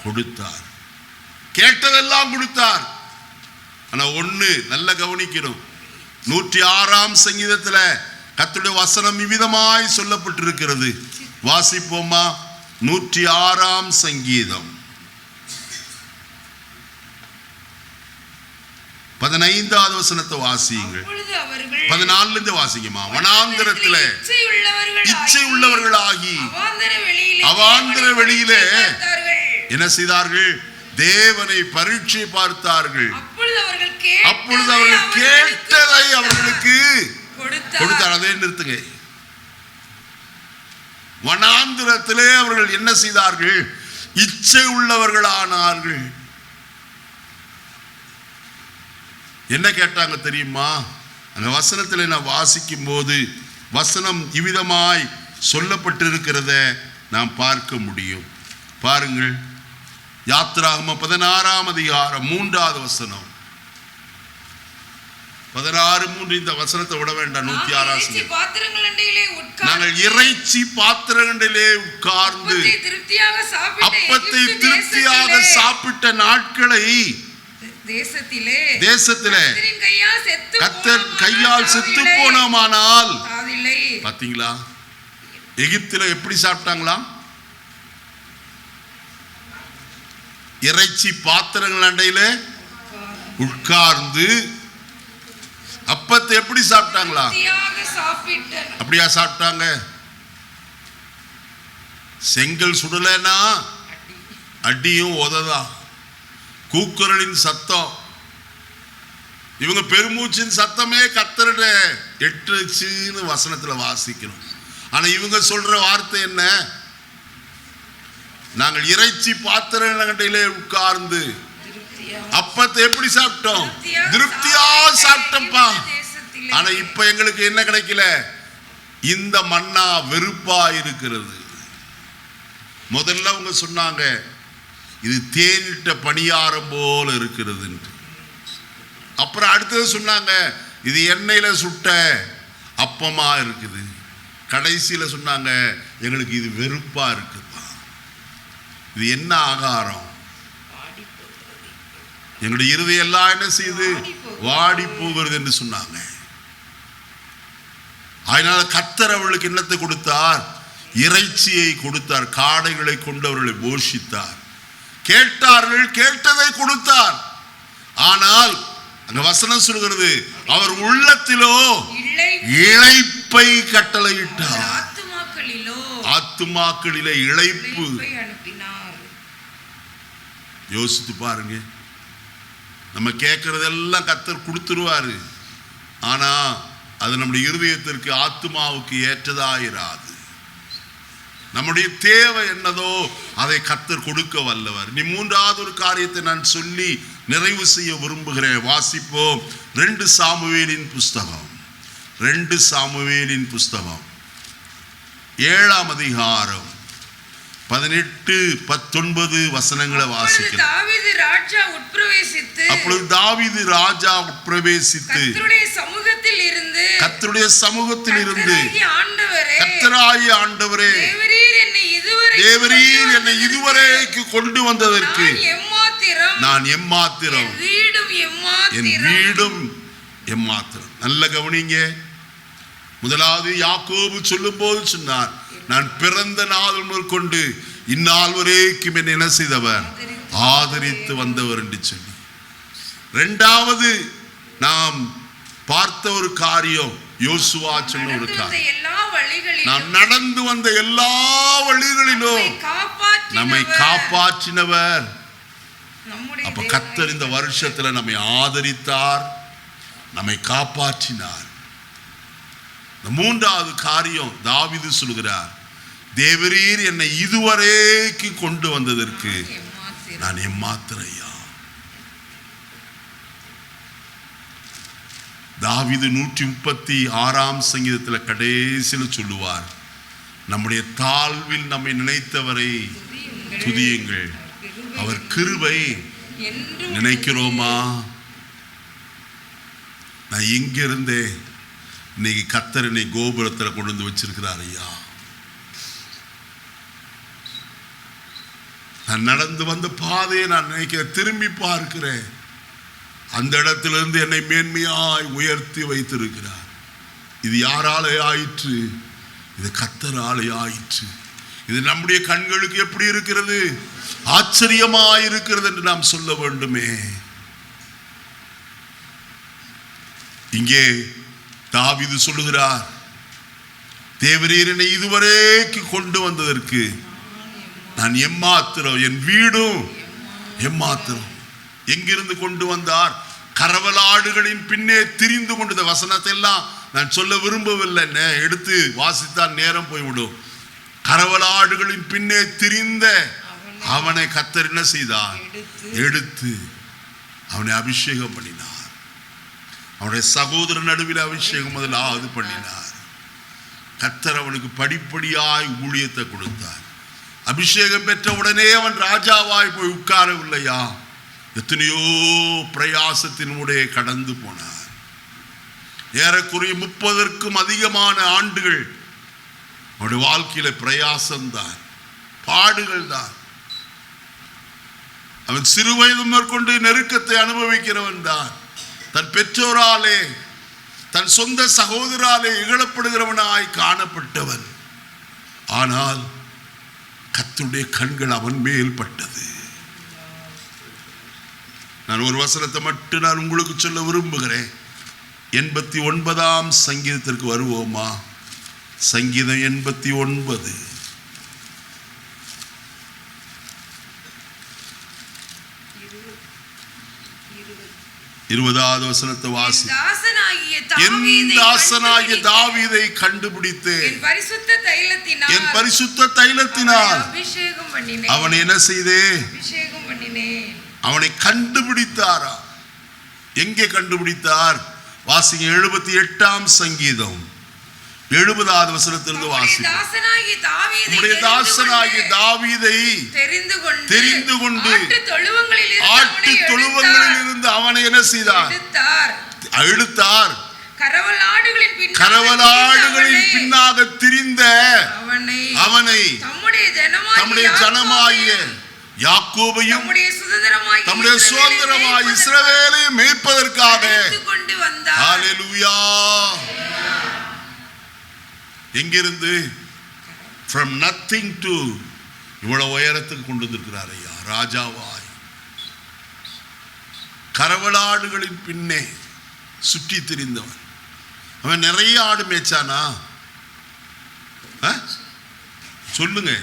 கொடுத்தார். கேட்டதெல்லாம் கொடுத்தார். ஆனா ஒண்ணு நல்ல கவனிக்கணும், 106ஆம் சங்கீதத்தில் கர்த்தருடைய வசனம் இவ்விதமாய் சொல்லப்பட்டிருக்கிறது. வாசிப்போமா? 106ஆம் சங்கீதம் 15வது வசனத்தை வாசியுங்கள். 14 வாசிக்குமா? வனாந்திரத்தில் இச்சை உள்ளவர்களாகி அவாந்தர வெளியிலே என்ன செய்தார்கள்? தேவனை பரீட்சை பார்த்தார்கள். அப்பொழுது அவர்கள் கேட்டதை அவர்களுக்கு கொடுத்தார். அதே நிறுத்துங்க. வனாந்திரத்திலே அவர்கள் என்ன செய்தார்கள்? இச்சை உள்ளவர்களானார்கள். என்ன கேட்டாங்க தெரியுமா? அந்த வசனத்தில் நான் வாசிக்கும் போது வசனம் இவ்விதமாய் சொல்லப்பட்டிருக்கிறத நாம் பார்க்க முடியும். பாருங்கள், யாத்திராகமம் 16ஆம் அதிகாரம் 3வது வசனம். 16:3. இந்த வசனத்தை விட வேண்டாம். 106 நாங்கள் இறைச்சி பாத்திரங்களிலே உட்கார்ந்து அப்பத்தை திருப்தியாக சாப்பிட்ட நாட்களை தேசத்திலே கர்த்தர் கையால் செத்து போனோமானால், பாத்தீங்களா, எகிப்தில எப்படி சாப்பிட்டாங்களா? இறைச்சி பாத்திரங்கள் அண்டையில உட்கார்ந்து அப்பத்தை எப்படி சாப்பிட்டாங்களா? அப்படியா சாப்பிட்டாங்க? செங்கல் சுடலைன்னா அடியும் உததான், கூக்குரலின் சத்தம், இவங்க பெருமூச்சின் சத்தமே கர்த்தரோட எட்டுச்சுன்னு வசனத்துல வாசிக்கிறோம். ஆனா இவங்க சொல்ற வார்த்தை என்ன? நாங்கள் இறைச்சி பாத்திரங்களிலே உட்கார்ந்து அப்பத்தை எப்படி சாப்பிட்டோம்? திருப்தியா சாப்பிட்டோம்ப்பா. ஆனா இப்ப எங்களுக்கு என்ன கிடைக்கல? இந்த மன்னா வெறுப்பா இருக்கிறது. முதல்ல அவங்க சொன்னாங்க, இது தேனிட்ட பணியாரம் போல இருக்கிறது. அப்புறம் அடுத்தது சொன்னாங்க, இது எண்ணெயில சுட்ட அப்பமா இருக்குது. கடைசியில சொன்னாங்க, எங்களுக்கு இது வெறுப்பா இருக்குப்பா. இது என்ன ஆகாரம்? எங்களுடைய இருதயம் எல்லாம் என்ன செய்யுது? வாடி போகிறது என்று சொன்னாங்க. அதனால கர்த்தர் அவர்களுக்கு என்னத்தை கொடுத்தார்? இறைச்சியை கொடுத்தார். காடைகளை கொண்டு அவர்களை போஷித்தார். கேட்டார்கள், கேட்டதை கொடுத்தார். ஆனால் அங்க வசனம் சொல்கிறது, அவர் உள்ளத்திலோ இளைப்பை கட்டளையிட்டார். ஆத்துமாக்களிலே இளைப்பு அனுப்பினார். யோசித்து பாருங்க. நம்ம கேட்கறதெல்லாம் கர்த்தர் கொடுத்துருவாரு. ஆனா அது நம்முடைய இருதயத்திற்கு ஆத்துமாவுக்கு ஏற்றதாயிராது. நம்முடைய தேவை என்னதோ அதை கர்த்தர் கொடுக்க வல்லவர். நீ மூன்றாவது ஒரு காரியத்தை நான் சொல்லி நிறைவு செய்ய விரும்புகிறேன். வாசிப்போம் 2 சாமுவேலின் புஸ்தகம். 2 சாமுவேலின் புஸ்தகம் 7ஆம் அதிகாரம் 18-19 வசனங்களை வாசிக்கிறேன். அப்பொழுது தாவீது ராஜா உட்பிரவேசித்து கர்த்தருடைய சமூகத்தில் இருந்து கர்த்தராகிய ஆண்டவரே, தேவரீர் என்னை இதுவரைக்கு கொண்டு வந்ததற்கு நான் எம்மாத்திரம், என் வீடும் எம்மாத்திரம். நல்ல கவனிங்க. முதலாவது யாக்கோபு சொல்லும் போது சொன்னார், நான் பிறந்த நாள் முதல் கொண்டு இந்நாள் வரைக்கும் என்னை என்ன செய்தவர், ஆதரித்து வந்தவர் என்று சொல்லி. இரண்டாவது நாம் பார்த்த ஒரு காரியம், யோசுவா சொன்ன ஒரு காரியம், நாம் நடந்து வந்த எல்லா வழிகளிலும் நம்மை காப்பாற்றினவர். அப்ப கர்த்தர் இந்த வருஷத்துல நம்மை ஆதரித்தார், நம்மை காப்பாற்றினார். மூன்றாவது காரியம் தாவீது சொல்கிறார், தேவரீர் என்னை இதுவரைக்கு கொண்டு வந்ததற்கு நான் எம்மாத்திரையா. தாவீது 136ஆம் சங்கீதத்தில் கடைசியில் சொல்லுவார், நம்முடைய தாழ்வில் நம்மை நினைத்தவரை துதியுங்கள், அவர் கிருபை நினைக்கிறோமா? நான் எங்க இருந்தேன், இன்னைக்கு கர்த்தர் என்னை கோபுரத்தில் கொண்டு வந்து வச்சிருக்கிறார் ஐயா. நான் நடந்து வந்த பாதையை நான் நினைக்கிற திரும்பி பார்க்கிறேன், அந்த இடத்திலிருந்து என்னை மேன்மையாய் உயர்த்தி வைத்திருக்கிறார். இது யாராலே ஆயிற்று? இது கர்த்தராலே ஆயிற்று. இது நம்முடைய கண்களுக்கு எப்படி இருக்கிறது? ஆச்சரியமாய் இருக்கிறது என்று நாம் சொல்ல வேண்டுமே. இங்கே தாவீது சொல்லுகிறார், தேவரீர் என்னை இதுவரைக்கு கொண்டு வந்ததற்கு நான் எம்மாத்திரம், என் வீடும் எம்மாத்திரம். எங்கிருந்து கொண்டு வந்தார்? கரவலாடுகளின் பின்னே திரிந்து கொண்ட வசனத்தை எல்லாம் நான் சொல்ல விரும்பவில்லை, எடுத்து வாசித்தால் நேரம் போய்விடும். கரவலாடுகளின் பின்னே திரிந்த அவனை கர்த்தர் என்ன செய்தார்? எடுத்து அவனை அபிஷேகம் பண்ணினார். அவனுடைய சகோதர நடுவில் அபிஷேகம் முதலாவது பண்ணினார். கர்த்தர் அவனுக்கு படிப்படியாய் ஊழியத்தை கொடுத்தார். அபிஷேகம் பெற்ற உடனே அவன் ராஜாவாய் போய் உட்காரவில்லையா, எத்தனையோ பிரயாசத்தினுடைய கடந்து போனார். ஏறக்குறைய 30க்கும் அதிகமான ஆண்டுகள் அவனுடைய வாழ்க்கையில பிரயாசம்தான், பாடுகள் தான். அவன் சிறு வயது மேற்கொண்டு நெருக்கத்தை அனுபவிக்கிறவன் தான். தன் பெற்றோராலே, தன் சொந்த சகோதராலே இகழப்படுகிறவனாய் காணப்பட்டவன். ஆனால் கர்த்தருடைய கண்கள் அவன் மேல் பட்டது. நான் ஒரு வசனத்தை மட்டும் நான் உங்களுக்கு சொல்ல விரும்புகிறேன். 89ஆம் சங்கீதத்திற்கு வருவோமா? சங்கீதம் 89 20வது வசனத்தை வாசி. என் தாசனாகிய தாவீதை கண்டுபிடித்தேன், என் பரிசுத்த தைலத்தினால் அவனை என்ன செய்தே? அவனை கண்டுபிடித்தாரா? எங்கே கண்டுபிடித்தார்? வாசிங்க 78ஆம் சங்கீதம் 70வது வசனத்திலிருந்து வாசி. நம்முடைய தாசனாகிய தாவீதை தெரிந்து கொண்டு ஆட்டு தொழுவங்களில் இருந்து அவனை என்ன செய்தார்? இழுத்தார். கரவலாடுகளின் பின்னாக திரிந்த அவனை தம்முடைய ஜனமாகிய யாக்கோபையும் தம்முடைய சுதந்திரமாய் இஸ்ரவேலையும் மேய்ப்பதற்காக. ஹல்லேலூயா. எங்கிருந்து? from nothing to இவ்வளவு உயரத்துக்கு கொண்டு வந்திருக்கிறார் ஐயா, ராஜாவாய். கரவலாடுகளின் பின்னே சுற்றி திரிந்தவன். அவன் நிறைய ஆடு மேய்ச்சானா? சொல்லுங்க.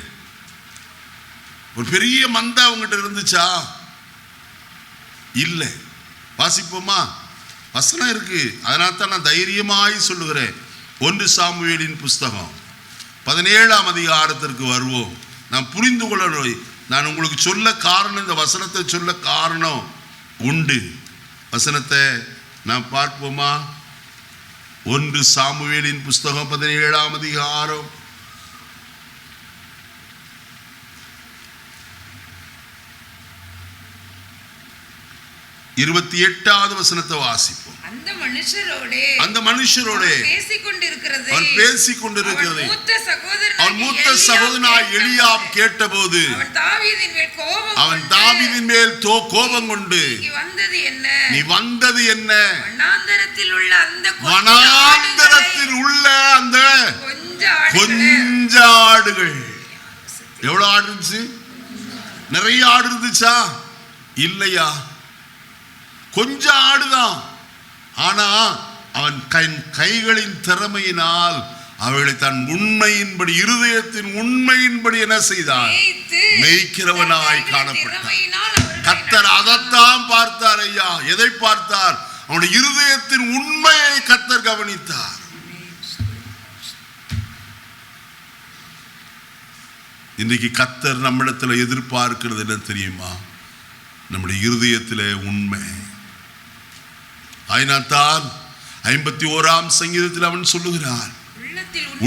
ஒரு பெரிய மந்தா அவங்ககிட்ட இருந்துச்சா? இல்லை. வாசிப்போமா? வசனம் இருக்கு. அதனால தான் நான் தைரியமாய் சொல்லுகிறேன். 1 சாமுவேலின் புஸ்தகம் 17ஆம் அதிகாரத்திற்கு வருவோம். நான் புரிந்து கொள்ளணும். நான் உங்களுக்கு சொல்ல காரணம், இந்த வசனத்தை சொல்ல காரணம் உண்டு. வசனத்தை நான் பார்ப்போமா? 1 சாமுவேலின் புஸ்தகம் 17ஆம் அதிகாரம் 28வது வசனத்தை வாசிப்போம். அந்த மனுஷரோடே பேசிக்கொண்டிருக்கிறது அவன் மூத்த சகோதரனாய் எலியாப் கேட்டபோது அவன் தாவீதின் மேல் கோபம் கொண்டு, நீ வந்தது என்ன? வனாந்தரத்தில் உள்ள அந்த கொஞ்ச ஆடுகள். எவ்வளவு ஆடு இருந்துச்சு? நிறைய ஆடு இருந்துச்சா? இல்லையா, கொஞ்சம் ஆடுதான். ஆனா அவன் கைகளின் திறமையினால் அவளை தன் உண்மையின்படி, இருதயத்தின் உண்மையின்படி என்ன செய்தான்? மேய்க்கிறவனாய் காணப்பட்டான். கர்த்தர் அதைத்தான் பார்த்தார் ஐயா. எதை பார்த்தார்? அவனுடைய இருதயத்தின் உண்மையை கர்த்தர் கவனித்தார். இன்றைக்கு கர்த்தர் நம்மிடத்தில் எதிர்பார்க்கிறது என்ன தெரியுமா? நம்முடைய இருதயத்திலே உண்மை. அதனால்தான் 51ஆம் சங்கீதத்தில் அவன் சொல்லுகிறான்,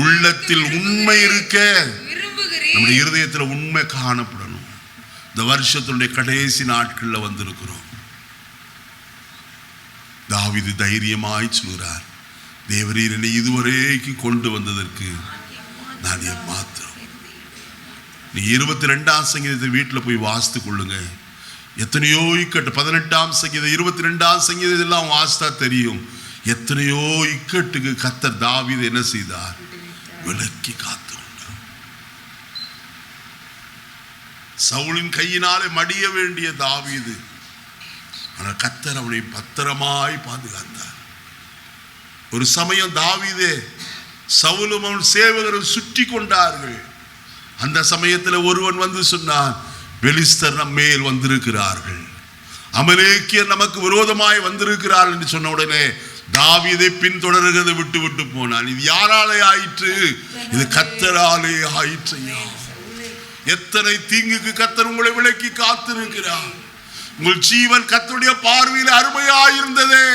உள்ளத்தில் உண்மை இருக்க நம்முடைய இருதயத்தில் உண்மை காணப்படணும். இந்த வருஷத்தினுடைய கடைசி நாட்களில் வந்திருக்கிறோம். தாவீது தைரியமாய் சொல்கிறார், தேவரீர் என்னை இதுவரைக்கும் கொண்டு வந்ததற்கு நான் ஏமாத்திரம். நீ 22ஆம் சங்கீதத்தை வீட்டில் போய் வாசித்து கொள்ளுங்க. எத்தனையோ இக்கட்டு, 18ஆம் சங்கீதம் 22ஆம் சங்கீதம் எல்லாம் வாசித்தா தெரியும். எத்தனையோ இக்கட்டுக்கு கர்த்தர் தாவீது என்ன செய்தார்? விலக்கி காத்து. சவுலின் கையினாலே மடிய வேண்டிய தாவீது, ஆனால் கர்த்தர் அவனை பத்திரமாய் பாதுகாத்தார். ஒரு சமயம் தாவீதே சவுலும் அவன் சேவகரும் சுற்றி கொண்டார்கள். அந்த சமயத்தில் ஒருவன் வந்து சொன்னான், பெலிஸ்தர் நம் மேல் வந்திருக்கிறார்கள், அமலேக்கியர் நமக்கு விரோதமாய் வந்திருக்கிறார்கள் என்று சொன்ன உடனே தாவீதை பின்தொடர்கிறதை விட்டு விட்டு போனான். இது யாராலே ஆயிற்று? இது கர்த்தராலே ஆயிற்று. எத்தனை தீங்குக்கு கர்த்தர் உங்களை விலக்கி காத்திருக்கிறார். உங்கள் ஜீவன் கர்த்தருடைய பார்வையில் அருமையாயிருந்ததே.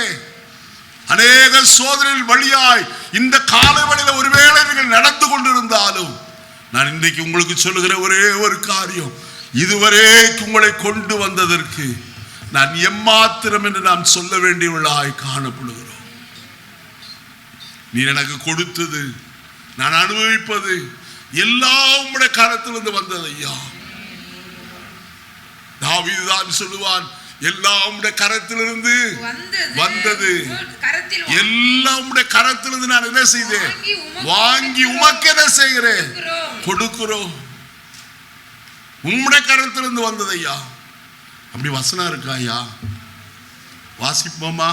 அநேக சோதனைகள் வழியாய் இந்த காலவெளியில் ஒருவேளை நீங்கள் நடந்து கொண்டிருந்தாலும், நான் இன்றைக்கு உங்களுக்கு சொல்லுகிற ஒரே ஒரு காரியம், இதுவரை உங்களை கொண்டு வந்ததற்கு நான் எம்மாத்திரம் என்று நாம் சொல்ல வேண்டியவர்களாய் காணப்படுகிறோம். நீ எனக்கு கொடுத்தது, நான் அனுபவிப்பது எல்லாம் உம்முடைய கரத்திலிருந்து வந்தது ஐயா. தாவீது தான் சொல்லுவான், எல்லாம் உம்முடைய கரத்திலிருந்து வந்தது, எல்லாம் உம்முடைய கரத்திலிருந்து நான் என்ன செய்தேன்? வாங்கி உமக்கு என்ன செய்கிறேன்? கொடுக்கிறோம். உம்முடைய கரத்திலிருந்து வந்தது ஐயா. அப்படி வசனம் இருக்கா ஐயா? வாசிப்போமா?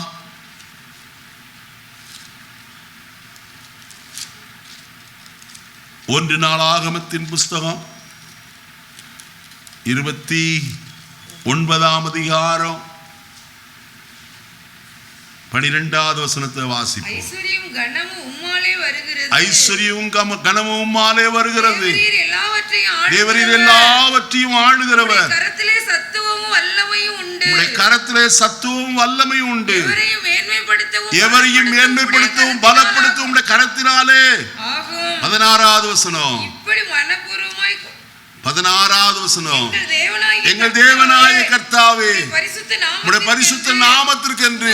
ஒன்று நாளாகமத்தின் புஸ்தகம் 29ஆம் அதிகாரம் 12வது வசனத்தை வாசிப்போம். ஐஸ்வரியம் கனமும் உம்மாலே வருகிறது. தேவரீர் எல்லாவற்றையும் ஆளுகிறவர். கரத்திலே சத்துவமும் வல்லமையும் உண்டு. கரத்திலே சத்துவமும் வல்லமையும் உண்டு. எவரையும் மேன்மைப்படுத்தவும் பலப்படுத்தவும் உம்முடைய கரத்தினாலே. 16வது வசனம். 16வது வசனம். எங்கள் தேவனாய கர்த்தாவே, உம்முடைய பரிசுத்த நாமத்திற்கென்று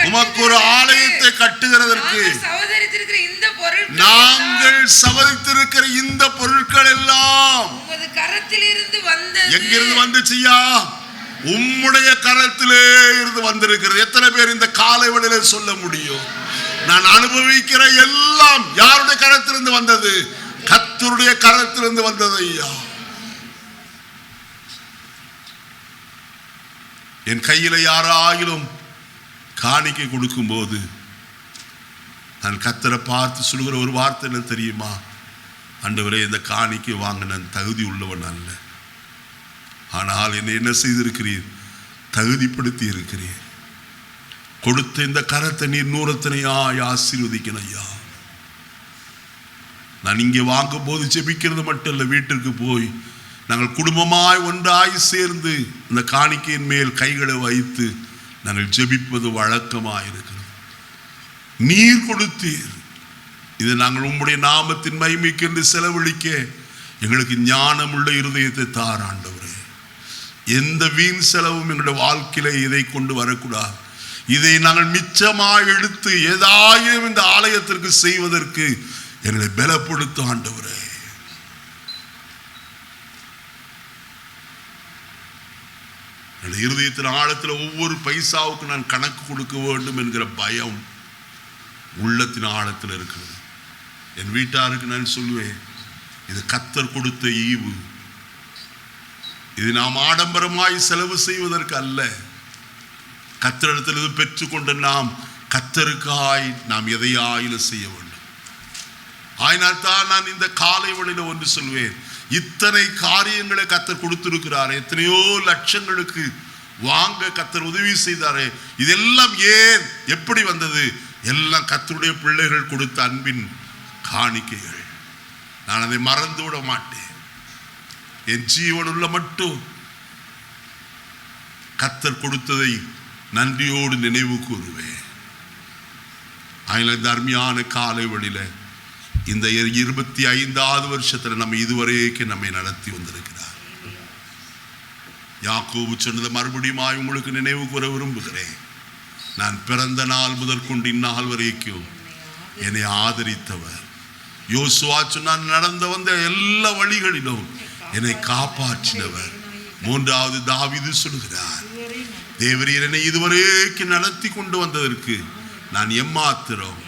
உமக்கு ஒரு ஆலயத்தை கட்டுகிறதற்கு நாங்கள் சவதித்திருக்கிற இந்த பொருட்கள் எல்லாம் எங்கிருந்து வந்துச்சியா? உம்முடைய கரத்திலே இருந்து வந்திருக்கிறது. எத்தனை பேர் இந்த காலை வேளையிலே சொல்ல முடியும்? நான் அனுபவிக்கிற எல்லாம் யாருடைய கரத்திலிருந்து வந்தது? கர்த்தருடைய கரத்திலிருந்து வந்தது ஐயா. என் கையில யாராயிலும் காணிக்கை கொடுக்கும் போது நான் கர்த்தரை பார்த்து சொல்லுகிற ஒரு வார்த்தை என்ன தெரியுமா? ஆண்டவரே, இந்த காணிக்கை வாங்க நான் தகுதி உள்ளவன் அல்ல, ஆனால் என்னை என்ன செய்திருக்கிறீர்? தகுதிப்படுத்தி இருக்கிறீர். கொடுத்த இந்த கரத்தை நீர் நூறத்தனையாய் ஆசீர்வதிக்கணும் ஐயா. நான் இங்கே வாங்கும் போது ஜெபிக்கிறது மட்டும் இல்லை, வீட்டிற்கு போய் நாங்கள் குடும்பமாய் ஒன்றாய் சேர்ந்து இந்த காணிக்கையின் மேல் கைகளை வைத்து நாங்கள் ஜெபிப்பது வழக்கமாக இருக்கிறது. நீர் கொடுத்தீர், இதை நாங்கள் உம்முடைய நாமத்தின் மகிமைக்கென்று செலவழிக்க எங்களுக்கு ஞானமுள்ள இருதயத்தை தார் ஆண்டவரே. எந்த வீண் செலவும் எங்களுடைய வாழ்க்கையில இதை கொண்டு வரக்கூடாது. இதை நாங்கள் மிச்சமாக எடுத்து ஏதாயும் இந்த ஆலயத்திற்கு செய்வதற்கு எங்களை பலப்படுத்தும் ஆண்டவரே. இருதயத்தின் ஆழத்தில் ஒவ்வொரு பைசாவுக்கு நான் கணக்கு கொடுக்க வேண்டும் என்கிற பயம் உள்ளத்தின் ஆழத்தில் இருக்கிறது. என் வீட்டாருக்கு நான் சொல்லுவேன், இது கர்த்தர் கொடுத்த ஈவு, இது நாம் ஆடம்பரமாய் செலவு செய்வதற்கு அல்ல. கர்த்தரிடத்தில் இது பெற்றுக்கொண்ட நாம் கர்த்தருக்காய் நாம் எதையாயிலும் செய்ய வேண்டும். ஆயினால் தான் நான் இந்த காலை வேளையில ஒன்று சொல்வேன், இத்தனை காரியங்களை கர்த்தர் கொடுத்திருக்கிறார், எத்தனையோ லட்சங்களுக்கு வாங்க கர்த்தர் உதவி செய்தாரே, இதெல்லாம் ஏன் எப்படி வந்தது? எல்லாம் கர்த்தருடைய பிள்ளைகள் கொடுத்த அன்பின் காணிக்கைகள். நான் அதை மறந்து விட மாட்டேன். என் ஜீவனுள்ள மட்டும் கர்த்தர் கொடுத்ததை நன்றியோடு நினைவு கூறுவேன். இந்த அருமையான காலை வழியில இந்த 25வது வருஷத்துல நம்ம இதுவரைக்கும் நம்மை நடத்தி வந்திருக்கிறார். யாக்கோபு சொன்னதை மறுபடியும் உங்களுக்கு நினைவு கூற விரும்புகிறேன். நான் பிறந்த நாள் முதற்கொண்டு இந்நாள் வரைக்கும் என்னை ஆதரித்தவர். யோசுவா சொன்னான், நடந்து வந்த எல்லா வழிகளிலும் என்னை காப்பாற்றினவர். 3வது தாவீது சொல்கிறார், தேவரீர் என்னை இதுவரைக்கும் நடத்தி கொண்டு வந்ததற்கு நான் எம்மாத்திரம்,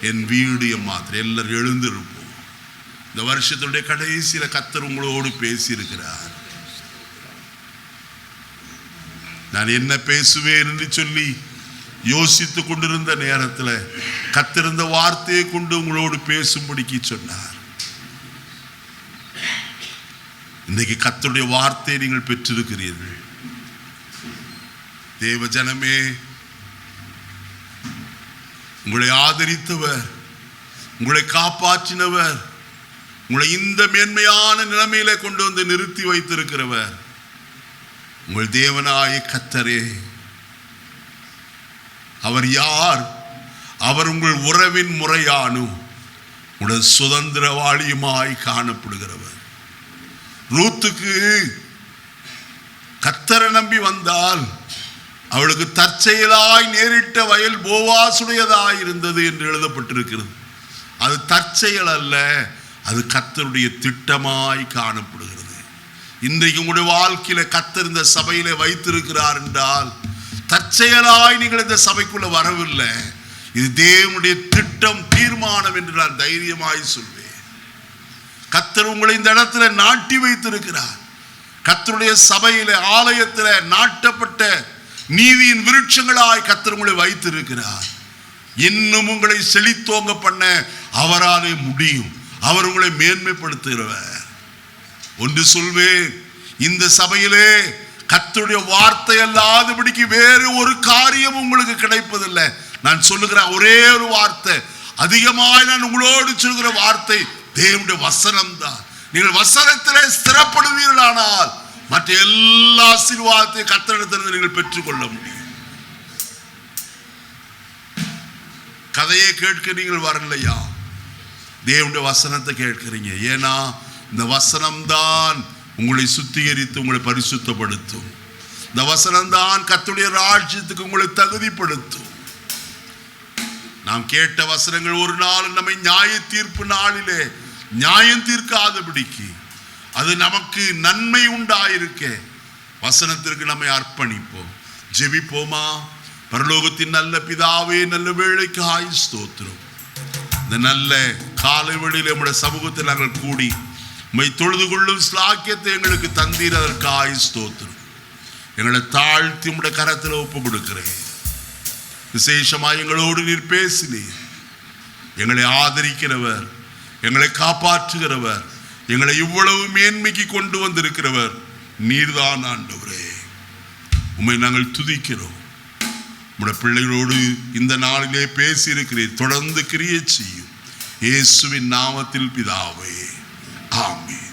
என் வீடு எம்மாத்திரம். எல்லாரும் எழுந்திருப்போம். இந்த வருஷத்துடைய கடைசியில கர்த்தர் உங்களோடு பேசியிருக்கிறார். நான் என்ன பேசுவேன் என்று சொல்லி யோசித்து கொண்டிருந்த நேரத்தில் கர்த்தர் இந்த வார்த்தையை கொண்டு உங்களோடு பேசும்படிக்கு சொன்னார். இன்னைக்கு கர்த்தருடைய வார்த்தையை நீங்கள் பெற்றிருக்கிறீர்கள். தேவ ஜனமே, உங்களை ஆதரித்தவர், உங்களை காப்பாற்றினவர், உங்களை இந்த மேன்மையான நிலைமையில கொண்டு வந்து நிறுத்தி வைத்திருக்கிறவர் உங்கள் தேவனாய கர்த்தரே. அவர் யார்? அவர் உங்கள் உறவின் முறையானும் உங்கள் சுதந்திரவாளியுமாய் காணப்படுகிறவர். ரூத்துக்கு கர்த்தரை நம்பி வந்தால் அவளுக்கு தற்செயலாய் நேரிட்ட வயல் போவாசுடையதாய் இருந்தது என்று எழுதப்பட்டிருக்கிறது. அது தற்செயல் அல்ல, அது கர்த்தருடைய திட்டமாய் காணப்படுகிறது. இன்றைக்கு உங்களுடைய வாழ்க்கையில கர்த்தர் இந்த சபையில வைத்திருக்கிறார் என்றால் தற்செயலாய் நீங்கள் இந்த சபைக்குள்ள வரவில்லை. இது தேவனுடைய திட்டம், தீர்மானம் என்று நான் தைரியமாய் சொல்வேன். கர்த்தர் உங்களை இந்த இடத்துல நாட்டி வைத்திருக்கிறார். கர்த்தருடைய சபையில, ஆலயத்துல நாட்டப்பட்ட நீதியின் விருட்சங்களாய் கர்த்தர் உங்களை வைத்திருக்கிறார். இன்னும் உங்களை செழித்தோங்க பண்ண அவராலே முடியும். அவர் உங்களை மேன்மைப்படுத்துகிறவர். ஒன்று சொல்வேன், இந்த சபையிலே கர்த்தருடைய வார்த்தை அல்லாதபடிக்கு வேறு ஒரு காரியம் உங்களுக்கு கிடைப்பதில்லை. நான் சொல்லுகிற ஒரே ஒரு வார்த்தை, அதிகமாய் நான் உங்களோடு சொல்கிற வார்த்தை தேவனுடைய வசனம் தான். நீங்கள் வசனத்திலே ஸ்திரப்படுவீர்களானால் மற்ற எல்லா ஆசீர்வாதத்தையும் கர்த்தரிடத்திலிருந்து நீங்கள் பெற்றுக்கொள்ள முடியும். கதையை கேட்க நீங்கள் வரலையா? தேவனுடைய வசனத்தை கேட்கிறீங்க. ஏன்னா இந்த வசனம் தான் உங்களை சுத்திகரித்து உங்களை பரிசுத்தப்படுத்தும். இந்த வசனம் தான் கர்த்தருடைய ராஜ்யத்துக்கு உங்களை தகுதிப்படுத்தும். நாம் கேட்ட வசனங்கள் ஒரு நாள் நம்மை நியாய தீர்ப்பு நாளிலே நியாயம் தீர்க்காதபடிக்கு அது நமக்கு நன்மை உண்டாயிருக்க வசனத்திற்கு நம்மை அர்ப்பணிப்போம். ஜெபிப்போமா? பரலோகத்தின் நல்ல பிதாவே, நல்ல வேளைக்காய் ஸ்தோத்திரம். இந்த நல்ல காலை வேளையிலே நம்முடைய சமூகத்தில் நாங்கள் கூடி உம்மை தொழுது கொள்ளும் ஸ்லாக்கியத்தை எங்களுக்கு தந்தீர், அதற்காய் ஸ்தோத்திரம். எங்களை தாழ்த்தி உம்முடைய கரத்தில் ஒப்பு கொடுக்கிறேன். விசேஷமாக எங்களோடு நீர் பேசினீர். எங்களை ஆதரிக்கிறவர், எங்களை காப்பாற்றுகிறவர், எங்களை இவ்வளவு மேன்மைக்கு கொண்டு வந்திருக்கிறவர் நீர்தான் ஆண்டவரே. உம்மை நாங்கள் துதிக்கிறோம். உம்முடைய பிள்ளைகளோடு இந்த நாளிலே பேசியிருக்கிறீர், தொடர்ந்து கிரியை செய்யும். இயேசுவின் நாமத்தில் பிதாவே, ஆமென்.